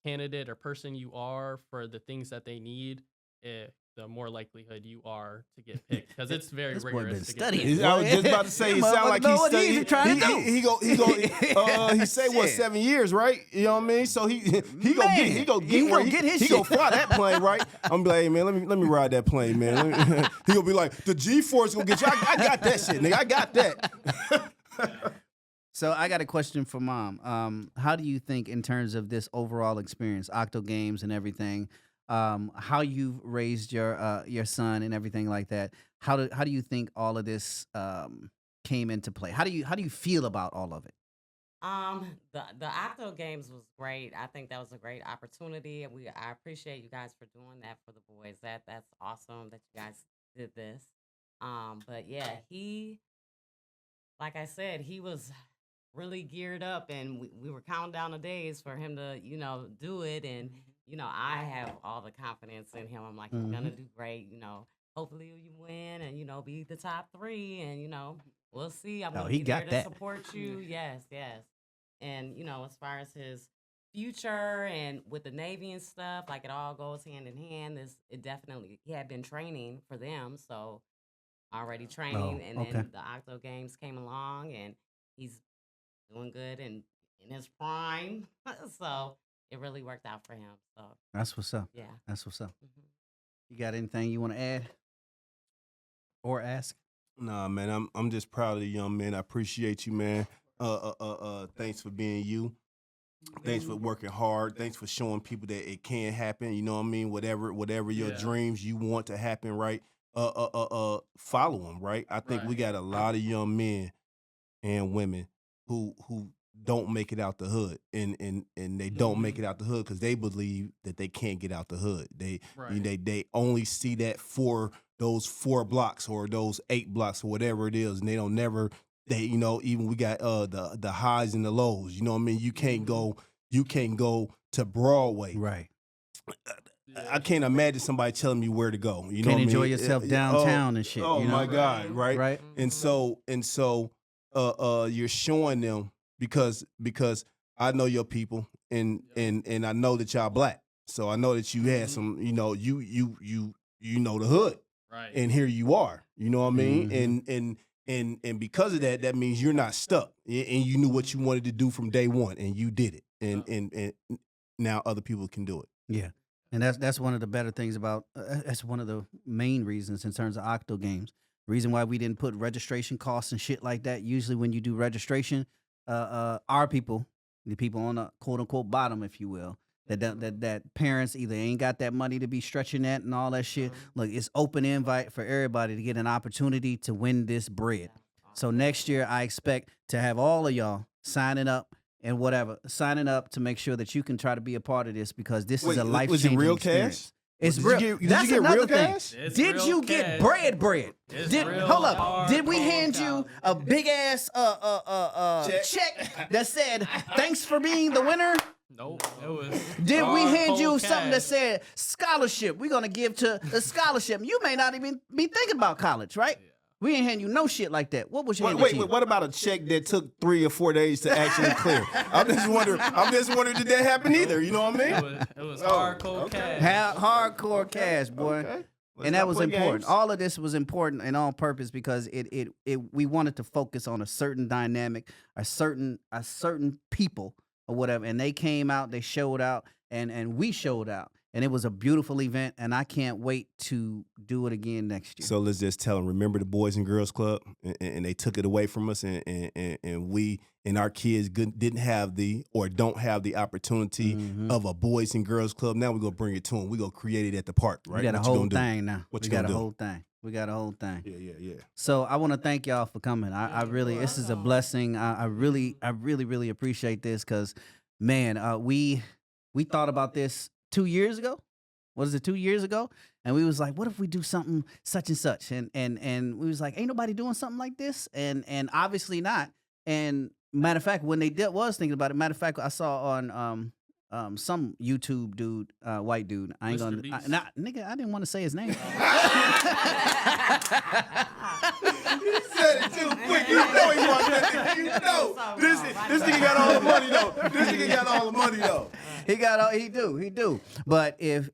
[SPEAKER 3] candidate or person you are for the things that they need, the more likelihood you are to get picked, because it's very
[SPEAKER 1] This boy
[SPEAKER 3] rigorous
[SPEAKER 1] been
[SPEAKER 3] to
[SPEAKER 1] studying.
[SPEAKER 3] get
[SPEAKER 2] I was just about to say, he sound like he's studying.
[SPEAKER 1] He trying to do.
[SPEAKER 2] He say what, 7 years, right? You know what I mean? So he gonna get
[SPEAKER 1] his
[SPEAKER 2] he gonna
[SPEAKER 1] shit.
[SPEAKER 2] fly that plane, right? I'm like, hey, man, let me ride that plane, man. He gonna be like, the G-force gonna get you. I got that shit, nigga. I got that.
[SPEAKER 1] So I got a question for Mom. How do you think, in terms of this overall experience, Octogames and everything, how you've raised your son and everything like that? How do you think all of this came into play? How do you feel about all of it?
[SPEAKER 4] The Octogames was great. I think that was a great opportunity, and I appreciate you guys for doing that for the boys. That's awesome that you guys did this. But yeah, like I said, he was really geared up, and we were counting down the days for him to, do it. And, I have all the confidence in him. I'm like, you're going to do great. Hopefully you win and, be the top 3. And, we'll see. I'm going to
[SPEAKER 1] he
[SPEAKER 4] be
[SPEAKER 1] got
[SPEAKER 4] there
[SPEAKER 1] that.
[SPEAKER 4] to support you. Yes. And, as far as his future and with the Navy and stuff, like it all goes hand in hand. He had been training for them. So already training. And then the Octogames came along, and he's doing good and in his prime. So it really worked out for him. So
[SPEAKER 1] That's what's up.
[SPEAKER 4] yeah.
[SPEAKER 1] That's what's up. You got anything you want to add or ask?
[SPEAKER 2] Nah, man, I'm just proud of the young man. I appreciate you, man. Thanks for being you. Thanks for working hard. Thanks for showing people that it can happen. You know what I mean? Whatever your dreams you want to happen, right? Follow them, right? I think we got a lot of young men and women who don't make it out the hood, and they don't make it out the hood because they believe that they can't get out the hood. They only see that for those 4 blocks or those 8 blocks or whatever it is, and they don't never. Even we got the highs and the lows. You know what I mean? You can't go to Broadway.
[SPEAKER 1] Right.
[SPEAKER 2] I can't imagine somebody telling me where to go. You know
[SPEAKER 1] Can't
[SPEAKER 2] what
[SPEAKER 1] enjoy
[SPEAKER 2] I mean?
[SPEAKER 1] yourself downtown and shit.
[SPEAKER 2] Oh my God, right?
[SPEAKER 1] Right.
[SPEAKER 2] And so you're showing them because I know your people and I know that y'all black. So I know that you had some, you know the hood.
[SPEAKER 3] Right.
[SPEAKER 2] And here you are. You know what I mean? And because of that, that means you're not stuck. And you knew what you wanted to do from day one, and you did it. And now other people can do it.
[SPEAKER 1] Yeah. And that's one of the better things about that's one of the main reasons in terms of Octogames. Reason why we didn't put registration costs and shit like that. Usually when you do registration, our people, the people on the quote unquote bottom, if you will, that parents either ain't got that money to be stretching that and all that shit. Look, it's open invite for everybody to get an opportunity to win this bread. So next year I expect to have all of y'all signing up and signing up to make sure that you can try to be a part of this, because this is a life-changing
[SPEAKER 2] real
[SPEAKER 1] experience.
[SPEAKER 2] cash?
[SPEAKER 1] It's
[SPEAKER 2] Did
[SPEAKER 1] real.
[SPEAKER 2] you get
[SPEAKER 1] That's
[SPEAKER 2] real
[SPEAKER 1] another thing.
[SPEAKER 2] cash?
[SPEAKER 3] It's
[SPEAKER 1] Did
[SPEAKER 3] real
[SPEAKER 1] you
[SPEAKER 3] cash.
[SPEAKER 1] get bread?
[SPEAKER 3] It's
[SPEAKER 1] Hold
[SPEAKER 3] real
[SPEAKER 1] up.
[SPEAKER 3] hard
[SPEAKER 1] Did we
[SPEAKER 3] cold
[SPEAKER 1] hand you a big ass check that said thanks for being the winner?
[SPEAKER 3] Nope. It was
[SPEAKER 1] Did we
[SPEAKER 3] hard,
[SPEAKER 1] hand you
[SPEAKER 3] cold
[SPEAKER 1] something that
[SPEAKER 3] cash.
[SPEAKER 1] said scholarship? We're gonna give to the scholarship. You may not even be thinking about college, right? We ain't handing you no shit like that. What was your
[SPEAKER 2] Wait, what about a check that took 3 or 4 days to actually clear? I'm just wondering, did that happen either? You know what I mean?
[SPEAKER 3] It was hardcore cash.
[SPEAKER 1] Hardcore cash, boy.
[SPEAKER 2] Okay.
[SPEAKER 1] And that was important. All of this was important and on purpose because we wanted to focus on a certain dynamic, a certain people or whatever. And they came out, they showed out, and we showed out. And it was a beautiful event, and I can't wait to do it again next year.
[SPEAKER 2] So let's just tell them, remember the Boys and Girls Club? And they took it away from us, and we and our kids didn't have don't have the opportunity of a Boys and Girls Club. Now we're going to bring it to them. We're going to create it at the park, right?
[SPEAKER 1] We got a whole thing now.
[SPEAKER 2] What
[SPEAKER 1] we
[SPEAKER 2] you
[SPEAKER 1] got
[SPEAKER 2] gonna
[SPEAKER 1] a
[SPEAKER 2] do?
[SPEAKER 1] whole thing. We got a whole thing.
[SPEAKER 2] Yeah.
[SPEAKER 1] So I want to thank y'all for coming. I really, this is a blessing. I really appreciate this because, man, we thought about this 2 years ago. Was it 2 years ago? And we was like, what if we do something such and such? And we was like, ain't nobody doing something like this? And obviously not. And matter of fact, when they was thinking about it, matter of fact, I saw on some YouTube dude, white dude. I ain't gonna, nigga, I didn't want to say his name.
[SPEAKER 2] He said it too quick. You know he wanted that. You know. This nigga got all the money though. This nigga got all the money though.
[SPEAKER 1] He do. But if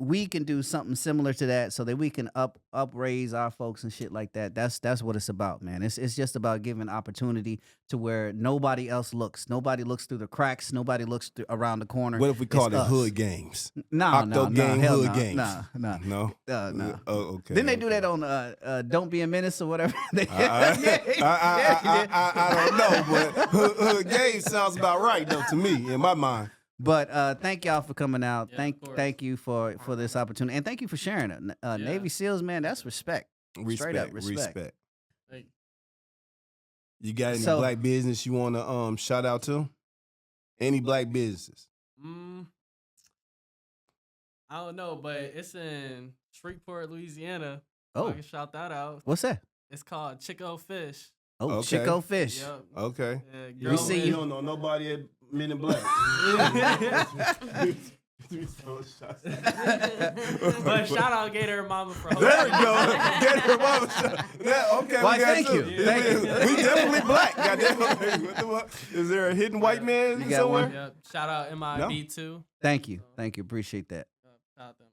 [SPEAKER 1] we can do something similar to that so that we can upraise our folks and shit like that, that's what it's about, man. It's just about giving opportunity to where nobody else looks. Nobody looks through the cracks. Nobody looks around the corner.
[SPEAKER 2] What if we call it Hood Games?
[SPEAKER 1] No,
[SPEAKER 2] Hood Games.
[SPEAKER 1] No.
[SPEAKER 2] Oh, okay.
[SPEAKER 1] Didn't they do that on Don't Be a Menace or whatever?
[SPEAKER 2] I don't know, but Hood Games sounds about right though to me in my mind.
[SPEAKER 1] But thank y'all for coming out.
[SPEAKER 3] Yeah,
[SPEAKER 1] thank you for this opportunity, and thank you for sharing it. Navy SEALs, man, that's respect. Straight up respect.
[SPEAKER 3] Thank you.
[SPEAKER 2] You got any black business you want to shout out to? Any black businesses?
[SPEAKER 3] I don't know, but it's in Shreveport, Louisiana.
[SPEAKER 1] Oh,
[SPEAKER 3] I can shout that out.
[SPEAKER 1] What's that?
[SPEAKER 3] It's called Chico Fish.
[SPEAKER 1] Oh,
[SPEAKER 2] Okay.
[SPEAKER 1] Chico Fish.
[SPEAKER 3] Yep.
[SPEAKER 2] Okay.
[SPEAKER 3] Yeah,
[SPEAKER 1] We see
[SPEAKER 2] You
[SPEAKER 1] you.
[SPEAKER 2] don't know nobody at Men in Black.
[SPEAKER 3] But shout out Gator Mamba for
[SPEAKER 2] There we go. Gator Mamba. Okay.
[SPEAKER 1] Why,
[SPEAKER 2] we got
[SPEAKER 1] thank
[SPEAKER 2] two.
[SPEAKER 1] you. Thank you.
[SPEAKER 2] We definitely black. Goddamn. Is there a hidden white man
[SPEAKER 1] You got
[SPEAKER 2] somewhere?
[SPEAKER 1] one?
[SPEAKER 3] Yep. Shout out MIB too.
[SPEAKER 1] Thank you. Appreciate that.
[SPEAKER 3] Shout out them.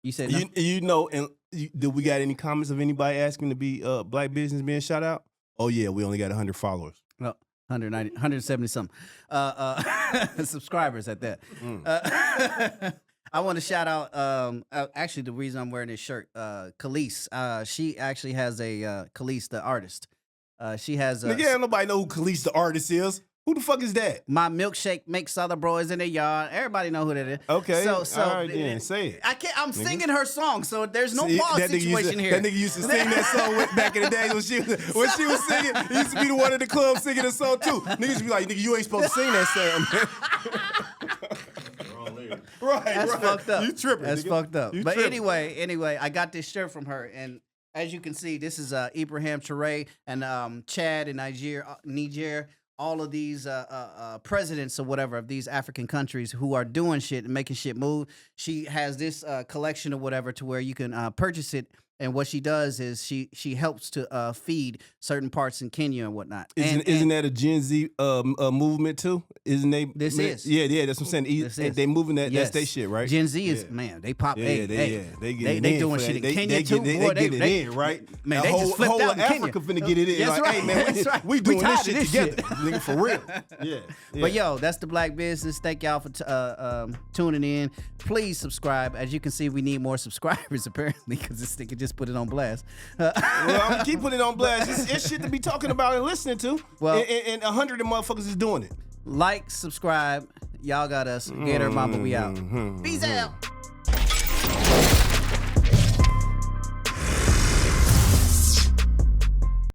[SPEAKER 1] You said
[SPEAKER 2] You know, and do we got any comments of anybody asking to be black business being shout out? Oh yeah, we only got 100 followers.
[SPEAKER 1] no, 190, 170 something subscribers at that. I want to shout out. Actually, the reason I'm wearing this shirt, Khalees. She actually has a Khalees, the artist. She has.
[SPEAKER 2] Nigga, ain't nobody know who Khalees the artist is. Who the fuck is that?
[SPEAKER 1] My milkshake makes other boys in their yard. Everybody know who that is.
[SPEAKER 2] Okay.
[SPEAKER 1] So
[SPEAKER 2] all right, then say it.
[SPEAKER 1] I can't. I'm singing her song, so there's no
[SPEAKER 2] See,
[SPEAKER 1] pause
[SPEAKER 2] that nigga
[SPEAKER 1] situation here.
[SPEAKER 2] That nigga used to sing that song back in the day when she was singing. He used to be the one in the club singing the song too. Niggas used to be like, nigga, you ain't supposed to sing that song, man. Right,
[SPEAKER 1] That's fucked up.
[SPEAKER 2] You tripping?
[SPEAKER 1] That's
[SPEAKER 2] nigga.
[SPEAKER 1] fucked up.
[SPEAKER 2] You
[SPEAKER 1] But
[SPEAKER 2] tripping.
[SPEAKER 1] anyway, I got this shirt from her, and as you can see, this is Ibrahim Traoré and Chad and Niger. All of these presidents or whatever of these African countries who are doing shit and making shit move. She has this collection or whatever to where you can purchase it. And what she does is she helps to feed certain parts in Kenya and whatnot.
[SPEAKER 2] Isn't that a Gen Z movement too? Isn't they?
[SPEAKER 1] This is.
[SPEAKER 2] Yeah. That's what I'm saying. They moving that.
[SPEAKER 1] Yes.
[SPEAKER 2] That's their shit, right?
[SPEAKER 1] Gen Z is man. They pop.
[SPEAKER 2] Yeah,
[SPEAKER 1] They
[SPEAKER 2] get
[SPEAKER 1] doing shit in Kenya too. Boy,
[SPEAKER 2] They get it in, right?
[SPEAKER 1] Man,
[SPEAKER 2] the
[SPEAKER 1] they just flipped
[SPEAKER 2] whole
[SPEAKER 1] out in
[SPEAKER 2] Africa
[SPEAKER 1] Kenya.
[SPEAKER 2] finna get it in.
[SPEAKER 1] That's
[SPEAKER 2] Like,
[SPEAKER 1] right.
[SPEAKER 2] hey man,
[SPEAKER 1] That's right.
[SPEAKER 2] we doing
[SPEAKER 1] tired
[SPEAKER 2] this
[SPEAKER 1] of
[SPEAKER 2] shit
[SPEAKER 1] this
[SPEAKER 2] together,
[SPEAKER 1] shit.
[SPEAKER 2] nigga, for real. Yeah.
[SPEAKER 1] But yo, that's the Black Business. Thank y'all for tuning in. Please subscribe. As you can see, we need more subscribers apparently because this nigga just put it on blast.
[SPEAKER 2] Well, I'm gonna keep putting it on blast. It's shit to be talking about and listening to.
[SPEAKER 1] Well-
[SPEAKER 2] and 100 of motherfuckers is doing it.
[SPEAKER 1] Like, subscribe. Y'all got us. Gator Mamba, we out. Peace out.